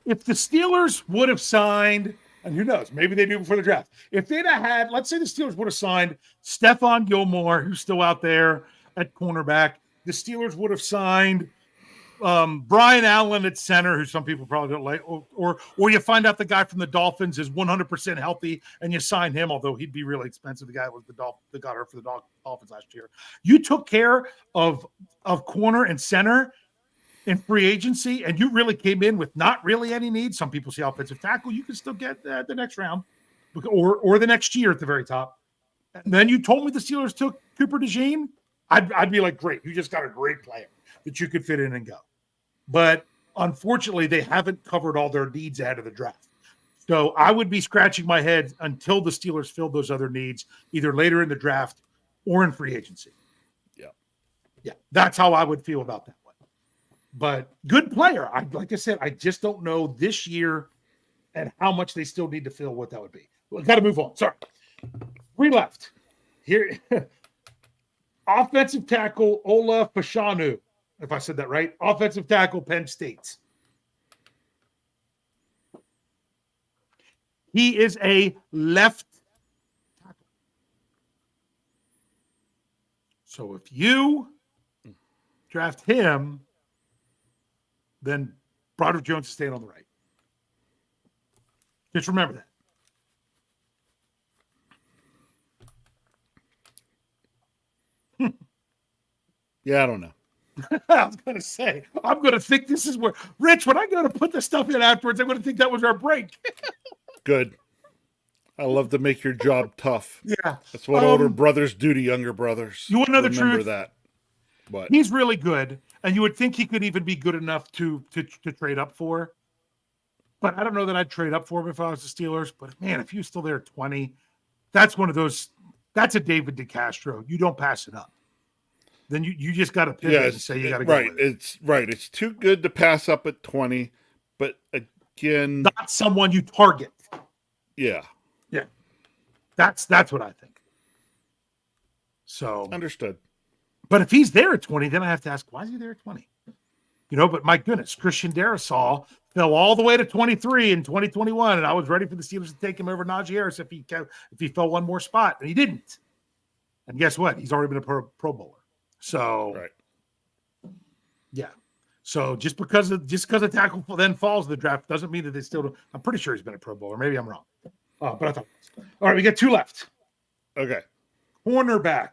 If the Steelers would have signed, and who knows, maybe they do before the draft. If they'd have had, let's say the Steelers would have signed Stephon Gilmore, who's still out there at cornerback. The Steelers would have signed Brian Allen at center, who some people probably don't like, or you find out the guy from the Dolphins is 100% healthy and you sign him, although he'd be really expensive. The guy was that got hurt for the Dolphins last year. You took care of corner and center in free agency, and you really came in with not really any needs. Some people see offensive tackle. You can still get the next round or the next year at the very top. And then you told me the Steelers took Cooper DeJean. I'd be like, great. You just got a great player that you could fit in and go. But unfortunately, they haven't covered all their needs ahead of the draft. So I would be scratching my head until the Steelers filled those other needs, either later in the draft or in free agency. Yeah. That's how I would feel about that one. But good player. Like I said, I just don't know this year and how much they still need to fill what that would be. Well, got to move on. Sorry. 3 left. Here. Offensive tackle Ola Fashanu, if I said that right. Offensive tackle Penn State. He is a left tackle. So if you draft him, then Broderick Jones is staying on the right. Just remember that. Yeah, I don't know. I was going to say, I'm going to think this is where, Rich, when I go to put the stuff in afterwards, I'm going to think that was our break. Good. I love to make your job tough. Yeah. That's what older brothers do to younger brothers. You want to know the truth? Remember that. But he's really good, and you would think he could even be good enough to trade up for. But I don't know that I'd trade up for him if I was the Steelers. But, man, if he was still there at 20, that's one of those – that's a David DeCastro. You don't pass it up. Then you just got to pivot and say you got to go with it. It's too good to pass up at 20, but again, not someone you target. Yeah. That's what I think. So understood. But if he's there at 20, then I have to ask, why is he there at 20? But my goodness, Christian Darrisaw fell all the way to 23 in 2021, and I was ready for the Steelers to take him over Najee Harris if he fell one more spot, and he didn't. And guess what? He's already been a Pro Bowler. So, right. Yeah. So just because a tackle then falls in the draft doesn't mean that they still don't. I'm pretty sure he's been a Pro Bowler. Maybe I'm wrong. But I thought. All right, we got 2 left. Okay. Cornerback,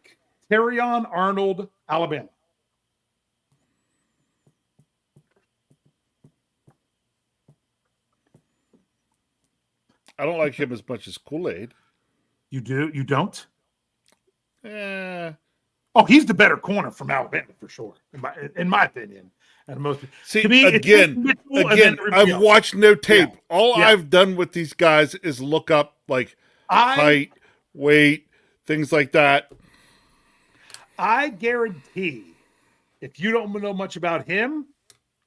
Terrion Arnold, Alabama. I don't like him as much as Kool-Aid. You do? You don't? Oh, he's the better corner from Alabama for sure, in my opinion. And most See, to me, again, I've else. watched no tape. Yeah. All Yeah. I've done with these guys is look up like height, weight, things like that. I guarantee if you don't know much about him,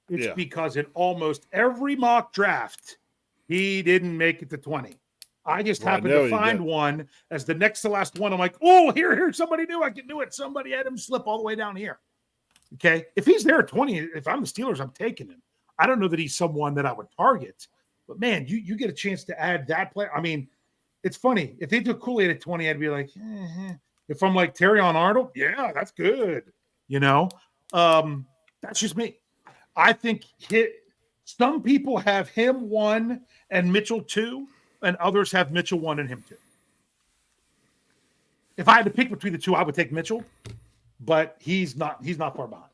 it's because in almost every mock draft, he didn't make it to 20. I just happened to find one as the next to last one. I'm like, oh, here's somebody new. I can do it. Somebody had him slip all the way down here. Okay. If he's there at 20, if I'm the Steelers, I'm taking him. I don't know that he's someone that I would target, but man, you get a chance to add that player. I mean, it's funny. If they took Kool-Aid at 20, I'd be like, If I'm like Terrion Arnold, yeah, that's good. That's just me. I think some people have him 1 and Mitchell 2, and others have Mitchell 1 and him 2. If I had to pick between the two, I would take Mitchell, but he's not far behind.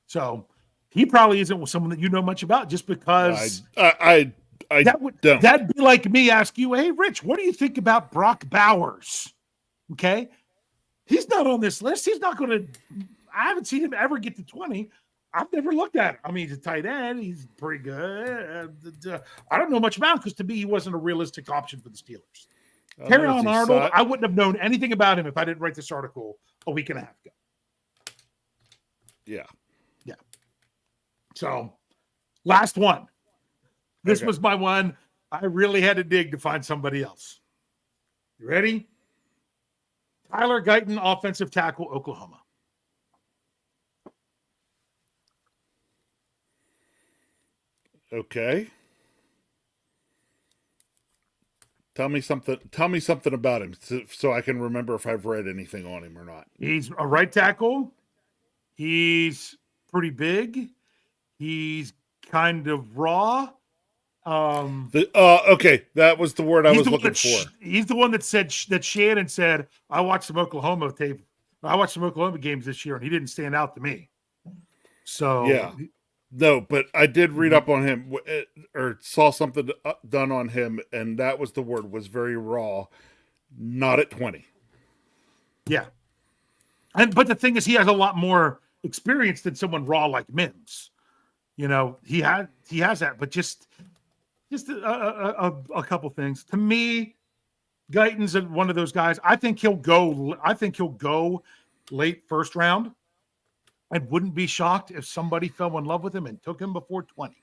So he probably isn't someone that you know much about, just because that'd be like me ask you, hey, Rich, what do you think about Brock Bowers? Okay. He's not on this list. He's not going to, I haven't seen him ever get to 20. I've never looked at him. I mean, he's a tight end. He's pretty good. I don't know much about him because to me, he wasn't a realistic option for the Steelers. Terrion Arnold, I wouldn't have known anything about him if I didn't write this article a week and a half ago. Yeah. Yeah. So, last one. This was my one. I really had to dig to find somebody else. You ready? Tyler Guyton, offensive tackle, Oklahoma. Okay. Tell me something about him so I can remember if I've read anything on him or not. He's a right tackle. He's pretty big. He's kind of raw. Okay, that was the word I was looking for. He's the one that said that Shannon said, I watched some Oklahoma tape. I watched some Oklahoma games this year, and he didn't stand out to me. So yeah. No, but I did read up on him or saw something done on him, and that was the word, was very raw, not at 20. Yeah. But the thing is, he has a lot more experience than someone raw like Mims. He has that, but just a couple things. To me, Guyton's one of those guys. I think he'll go late first round. I wouldn't be shocked if somebody fell in love with him and took him before 20.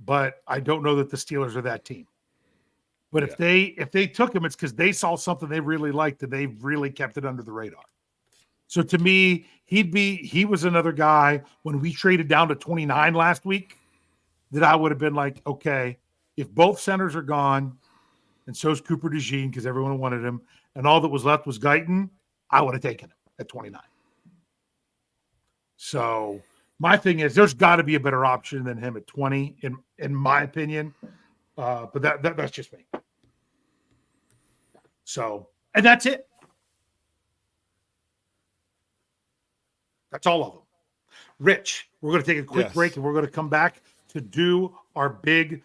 But I don't know that the Steelers are that team. But if they took him, it's because they saw something they really liked and they really kept it under the radar. So to me, he was another guy when we traded down to 29 last week that I would have been like, okay, if both centers are gone, and so's Cooper DeJean because everyone wanted him, and all that was left was Guyton, I would have taken him at 29. So my thing is, there's got to be a better option than him at 20, in my opinion. But that's just me. So, and that's it. That's all of them. Rich, we're going to take a quick break, and we're going to come back to do our big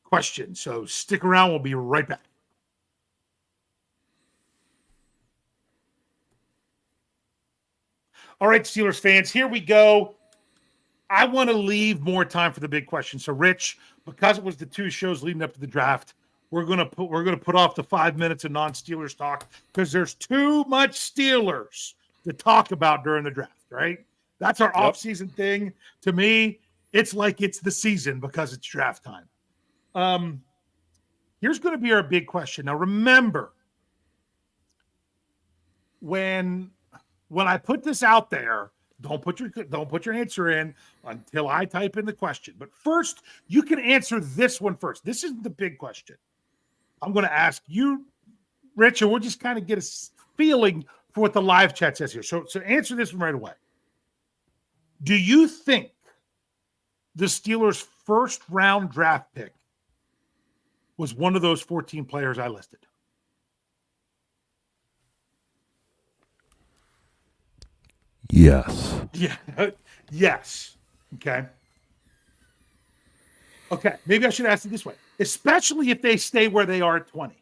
question. So stick around. We'll be right back. All right, Steelers fans, here we go. I want to leave more time for the big question. So, Rich, because it was the 2 shows leading up to the draft, we're gonna put off the 5 minutes of non-Steelers talk because there's too much Steelers to talk about during the draft. Right? That's our off-season thing. To me, it's like it's the season because it's draft time. Here's going to be our big question. Now, remember, when I put this out there, don't put your answer in until I type in the question. But first, you can answer this one first. This is the big question. I'm going to ask you, Rich, and we'll just kind of get a feeling for what the live chat says here. So answer this one right away. Do you think the Steelers' first round draft pick was one of those 14 players I listed? Yes. Yeah. Yes. Okay. Okay. Maybe I should ask it this way. Especially if they stay where they are at 20.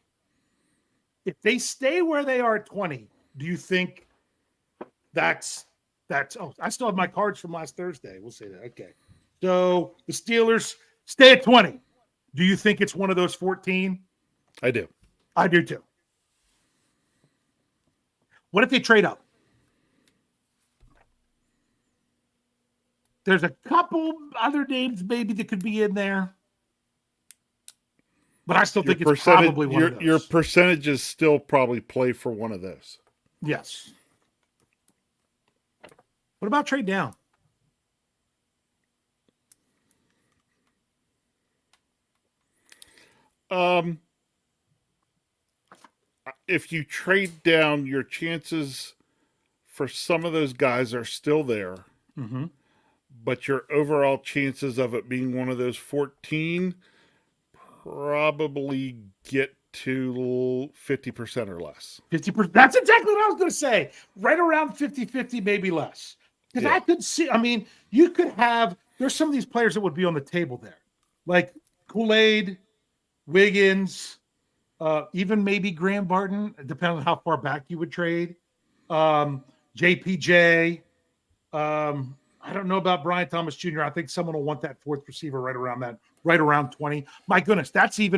If they stay where they are at 20, do you think that's oh, I still have my cards from last Thursday. We'll say that. Okay. So the Steelers stay at 20. Do you think it's one of those 14? I do. I do too. What if they trade up? There's a couple other names maybe that could be in there. But I still think it's probably one of those. Your percentages still probably play for one of those. Yes. What about trade down? If you trade down, your chances for some of those guys are still there. Mm-hmm. But your overall chances of it being one of those 14 probably get to 50% or less. 50%. That's exactly what I was going to say. Right around 50-50, maybe less. Because I could see, I mean, you could have, there's some of these players that would be on the table there. Like Kool-Aid, Wiggins, even maybe Graham Barton, depending on how far back you would trade. JPJ. I don't know about Brian Thomas Jr. I think someone will want that fourth receiver right around 20. My goodness, that's a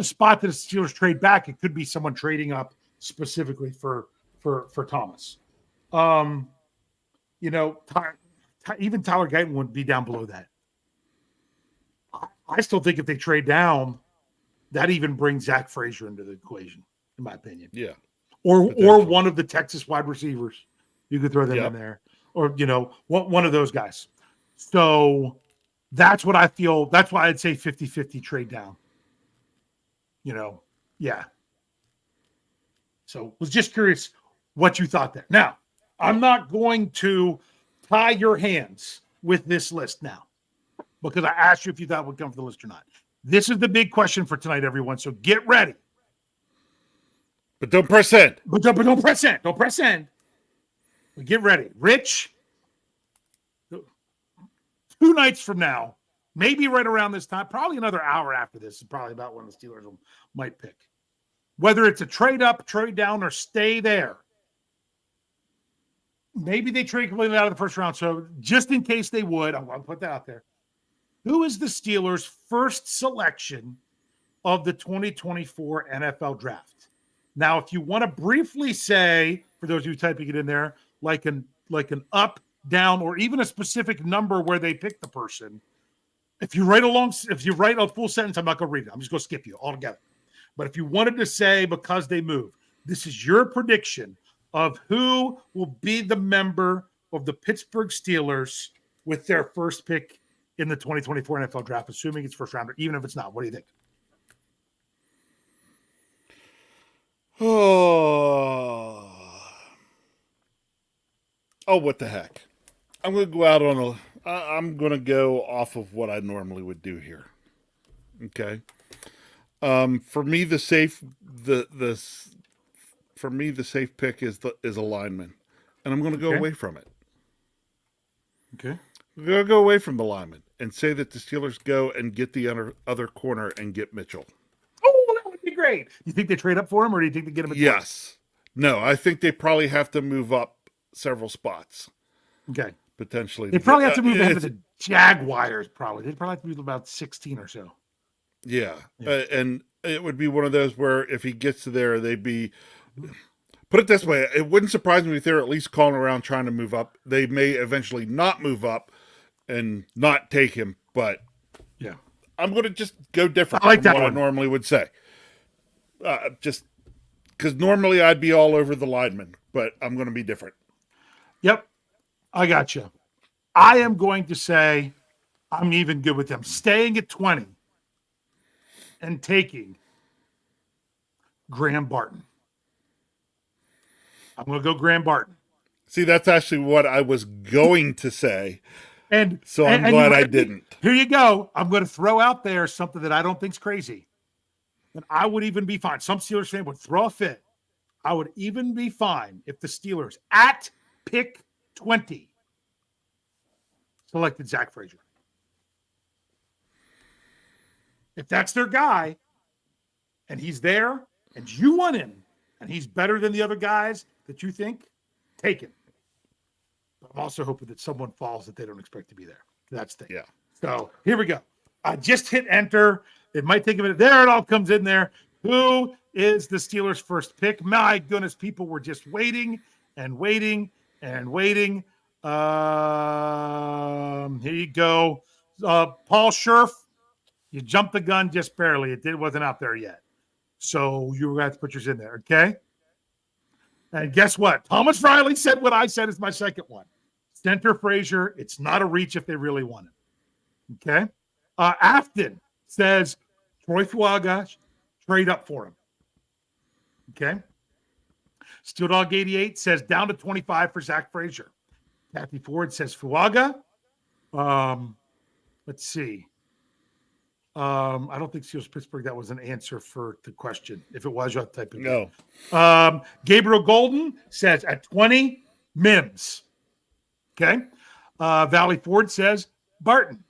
spot that the Steelers trade back. It could be someone trading up specifically for Thomas. Even Tyler Guyton would be down below that. I still think if they trade down, that even brings Zach Frazier into the equation, in my opinion. Yeah. Or one of the Texas wide receivers. You could throw them in there. Or, one of those guys. So that's what I feel. That's why I'd say 50-50 trade down. Yeah. So was just curious what you thought there. Now, I'm not going to tie your hands with this list now because I asked you if you thought it would come from the list or not. This is the big question for tonight, everyone. So get ready. But don't press end. But don't press end. Don't press end. But get ready. Rich, 2 nights from now, maybe right around this time, probably another hour after this is probably about when the Steelers might pick. Whether it's a trade up, trade down, or stay there. Maybe they trade completely out of the first round. So just in case they would, I'm going to put that out there. Who is the Steelers' first selection of the 2024 NFL draft? Now, if you want to briefly say, for those of you typing it in there, like an up, down, or even a specific number where they pick the person, if you write a full sentence, I'm not going to read it. I'm just going to skip you altogether. But if you wanted to say because they moved, this is your prediction of who will be the member of the Pittsburgh Steelers with their first pick in the 2024 NFL draft, assuming it's first rounder, even if it's not. What do you think? Oh, what the heck? I'm going to go out on I'm going to go off of what I normally would do here. Okay. For me, the safe pick is a lineman, and I'm going to go away from it. Okay. I'm going to go away from the lineman and say that the Steelers go and get the other corner and get Mitchell. Oh, that would be great. You think they trade up for him, or do you think they get him? Yes. No, I think they probably have to move up several spots. Okay. Potentially. They probably have to move ahead of the Jaguars, probably. They'd probably have to move about 16 or so. Yeah. And it would be one of those where if he gets to there, they'd be... Put it this way, it wouldn't surprise me if they're at least calling around trying to move up. They may eventually not move up and not take him, but yeah, I'm going to just go different from what I normally would say. Just because normally I'd be all over the lineman, but I'm going to be different. Yep, I got you. I am going to say I'm even good with them staying at 20 and taking Graham Barton. I'm going to go Graham Barton. See, that's actually what I was going to say. And so I'm glad I didn't. Here you go. I'm going to throw out there something that I don't think is crazy. And I would even be fine. Some Steelers fan would throw a fit. I would even be fine if the Steelers at pick 20 selected Zach Frazier. If that's their guy and he's there and you want him, and he's better than the other guys that you think, take him. But I'm also hoping that someone falls that they don't expect to be there. That's the thing. Yeah. So here we go. I just hit enter. It might take a minute. There it all comes in there. Who is the Steelers' first pick? My goodness, people were just waiting and waiting and waiting. Here you go. Paul Scherf, you jumped the gun just barely. It wasn't out there yet. So you were going to have to put yours in there, okay? And guess what? Thomas Riley said what I said is my second one. Center Frazier, it's not a reach if they really want it. Okay? Afton says Troy Fuaga, trade up for him. Okay? Steel Dog 88 says down to 25 for Zach Frazier. Kathy Ford says Fuaga. Let's see. I don't think Steelers Pittsburgh, that was an answer for the question. If it was, you'll type it in. No. Gabriel Golden says at 20, Mims. Okay. Valley Ford says Barton.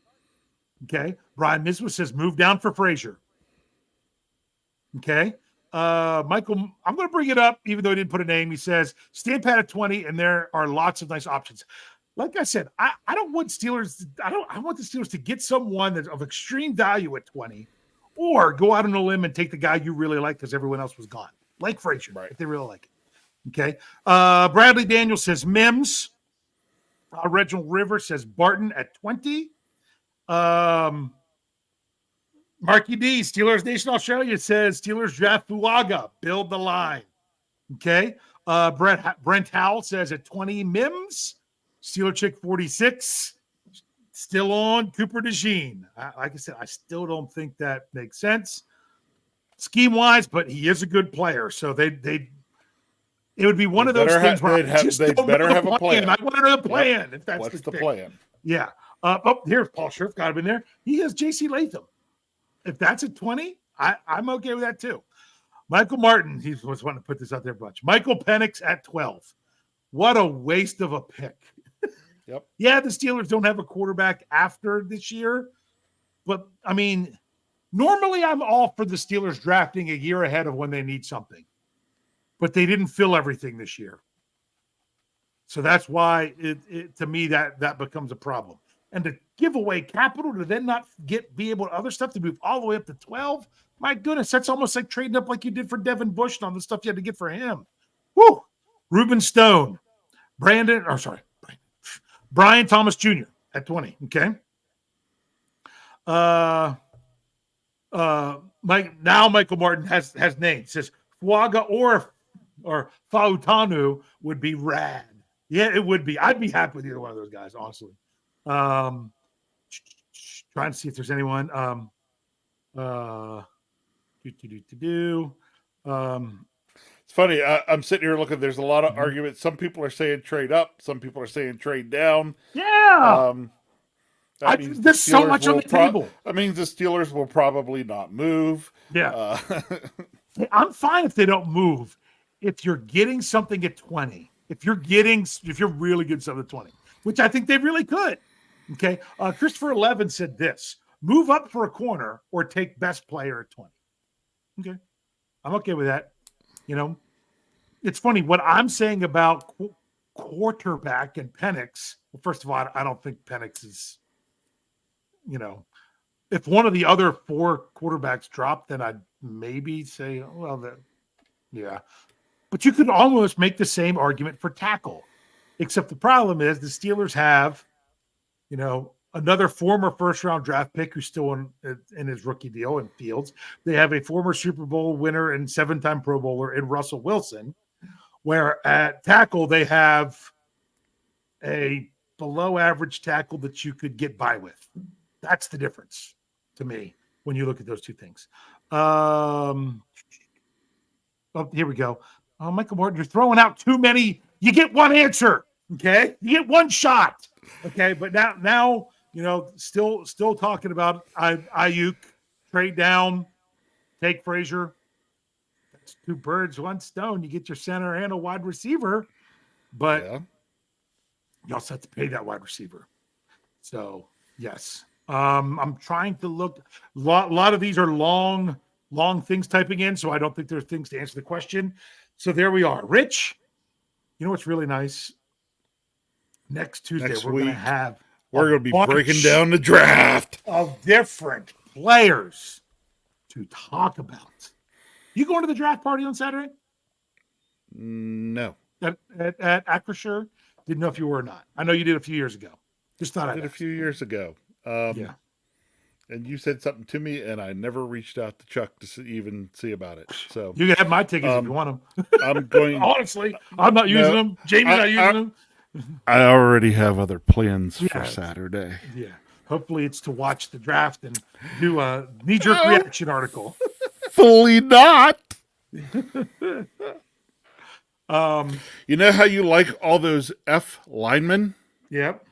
Okay. Brian Miswa says move down for Frazier. Okay. Michael, I'm going to bring it up, even though he didn't put a name. He says stand pat at 20, and there are lots of nice options. Like I said, I don't want Steelers. I want the Steelers to get someone that's of extreme value at 20, or go out on a limb and take the guy you really like because everyone else was gone, like Frazier, right, if they really like it. Okay. Bradley Daniel says Mims. Reginald River says Barton at 20. Marky D, Steelers Nation Australia says Steelers draft Fuaga, build the line. Okay. Brent Howell says at 20, Mims. Steeler Chick 46, still on Cooper DeJean. Like I said, I still don't think that makes sense scheme-wise, but he is a good player. So it would be one of those things where they better have a plan. I want to know the plan. Yep. If that's what's the plan? Yeah. Here's Paul Scherf, got him in there. He has J.C. Latham. If that's at 20, I'm okay with that too. Michael Martin, he was wanting to put this out there a bunch. Michael Penix at 12. What a waste of a pick. Yep. Yeah, the Steelers don't have a quarterback after this year, but I mean, normally I'm all for the Steelers drafting a year ahead of when they need something, but they didn't fill everything this year. So that's why it to me that becomes a problem. And to give away capital to then not be able to other stuff to move all the way up to 12, my goodness, that's almost like trading up like you did for Devin Bush and all the stuff you had to get for him. Woo! Ruben Stone, Brian Thomas Jr. at 20. Okay. Michael Martin has names. Says Fuaga or Fautanu would be rad. Yeah, it would be. I'd be happy with either one of those guys, honestly. Trying to see if there's anyone. It's funny. I'm sitting here looking. There's a lot of arguments. Some people are saying trade up. Some people are saying trade down. Yeah. There's so much on the table. That means the Steelers will probably not move. Yeah. I'm fine if they don't move. If you're getting something at 20, if you're really getting something at 20, which I think they really could. Okay. Christopher 11 said this: move up for a corner or take best player at 20. Okay. I'm okay with that. You know, it's funny what I'm saying about quarterback and Penix. Well, first of all, I don't think Penix is, if one of the other four quarterbacks dropped, then I'd maybe say, yeah. But you could almost make the same argument for tackle, except the problem is the Steelers have, another former first-round draft pick who's still in his rookie deal in Fields. They have a former Super Bowl winner and 7-time Pro Bowler in Russell Wilson, where at tackle they have a below-average tackle that you could get by with. That's the difference to me when you look at those two things. Here we go. Oh, Michael Morton, you're throwing out too many. You get one answer, okay? You get one shot, okay? But now still talking about Ayuk, trade down, take Frazier. That's two birds, one stone. You get your center and a wide receiver, but you also have to pay that wide receiver. So, yes. I'm trying to look. A lot of these are long long things typing in, so I don't think there's things to answer the question. So there we are. Rich, you know what's really nice? Next Tuesday, Next we're going to week, have we're going to be breaking down the draft of different players to talk about. You going to the draft party on Saturday? No. At Acrisure? Didn't know if you were or not. I know you did a few years ago. Just thought I I'd did a ask. few years ago. Yeah. And you said something to me, and I never reached out to Chuck to even see about it. So you can have my tickets if you want them. I'm going. Honestly, I'm not using them. Jamie's not using them. I already have other plans for Saturday. Yeah. Hopefully, it's to watch the draft and do a knee-jerk reaction article. Fully not. You know how you like all those F linemen? Yep.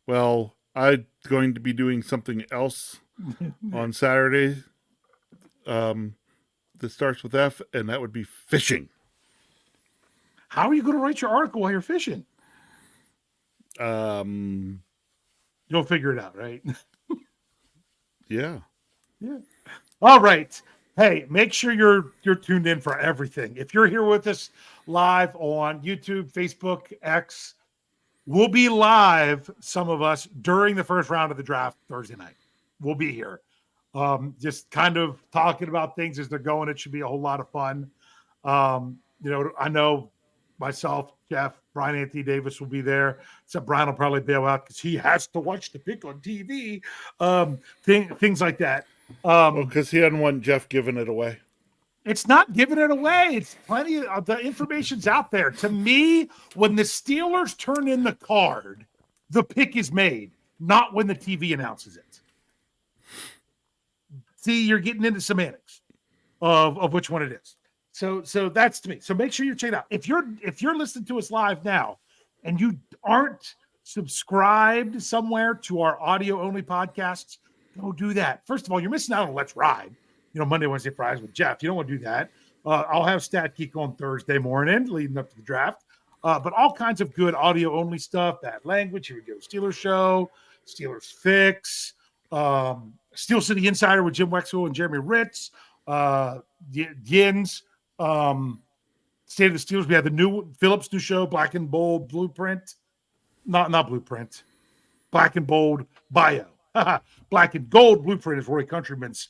Well, I'm going to be doing something else on Saturday that starts with F, and that would be fishing. How are you going to write your article while you're fishing? You'll figure it out, right? Yeah. Yeah. All right. Hey, make sure you're tuned in for everything. If you're here with us live on YouTube, Facebook, X, we'll be live, some of us, during the first round of the draft Thursday night. We'll be here. Just kind of talking about things as they're going. It should be a whole lot of fun. I know myself, Jeff, Brian Anthony Davis will be there. Except Brian will probably bail out because he has to watch the pick on TV. Things like that. Because he doesn't want Jeff giving it away. It's not giving it away. It's plenty of the information's out there. To me, when the Steelers turn in the card, the pick is made, not when the TV announces it. See, you're getting into semantics of which one it is. So that's to me. So make sure you check it out. If you're listening to us live now and you aren't subscribed somewhere to our audio only podcasts, go do that. First of all, you're missing out on Let's Ride. Monday, Wednesday, Fridays with Jeff. You don't want to do that. I'll have Stat Geek on Thursday morning leading up to the draft. But all kinds of good audio only stuff. Bad Language. Here we go. Steelers Show. Steelers Fix. Steel City Insider with Jim Wexel and Jeremy Ritz. Gins. State of the Steelers. We have the new Phillips new show, Black and Bold Blueprint. Not Blueprint. Black and Bold Bio. Black and Gold Blueprint is Roy Countryman's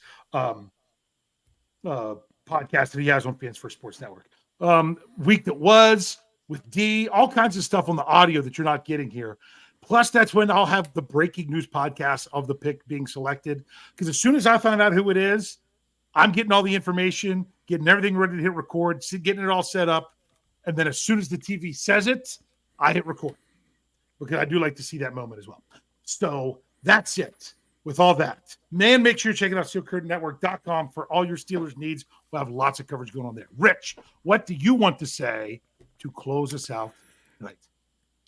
podcast that he has on Fans First Sports Network. Week that was with D, all kinds of stuff on the audio that you're not getting here. Plus, that's when I'll have the breaking news podcast of the pick being selected. Because as soon as I find out who it is, I'm getting all the information, getting everything ready to hit record, getting it all set up. And then as soon as the TV says it, I hit record. Because I do like to see that moment as well. So that's it. With all that, man, make sure you're checking out SteelCurtainNetwork.com for all your Steelers needs. We'll have lots of coverage going on there. Rich, what do you want to say to close us out tonight?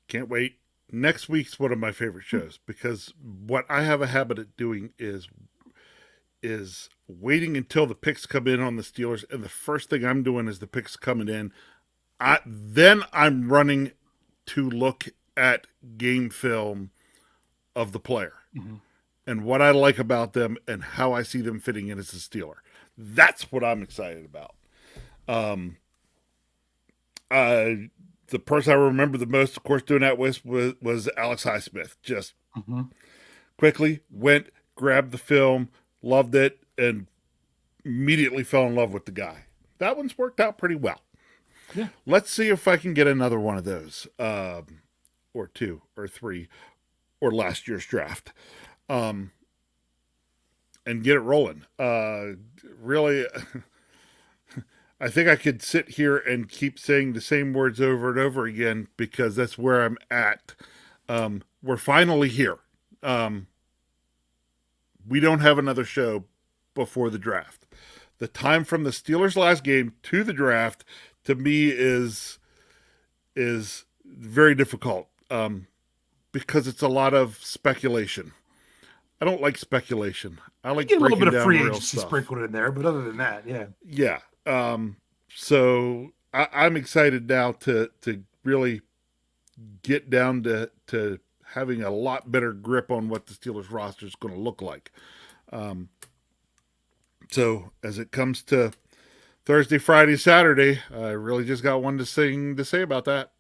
Can't wait. Next week's one of my favorite shows because what I have a habit of doing is waiting until the picks come in on the Steelers, and the first thing I'm doing is the picks coming in. Then I'm running to look at game film of the player. Mm-hmm. And what I like about them and how I see them fitting in as a Steeler. That's what I'm excited about. The person I remember the most, of course, doing that with was Alex Highsmith. Just quickly went, grabbed the film, loved it, and immediately fell in love with the guy. That one's worked out pretty well. Yeah. Let's see if I can get another one of those, or two, or three, or last year's draft. And get it rolling. Really, I think I could sit here and keep saying the same words over and over again because that's where I'm at. We're finally here. We don't have another show before the draft. The time from the Steelers' last game to the draft, to me, is very difficult because it's a lot of speculation. I don't like speculation. I like a little bit of free agency sprinkled in there, but other than that, yeah. Yeah. So I'm excited now to really get down to having a lot better grip on what the Steelers roster is going to look like. So as it comes to Thursday, Friday, Saturday, I really just got one thing to say about that.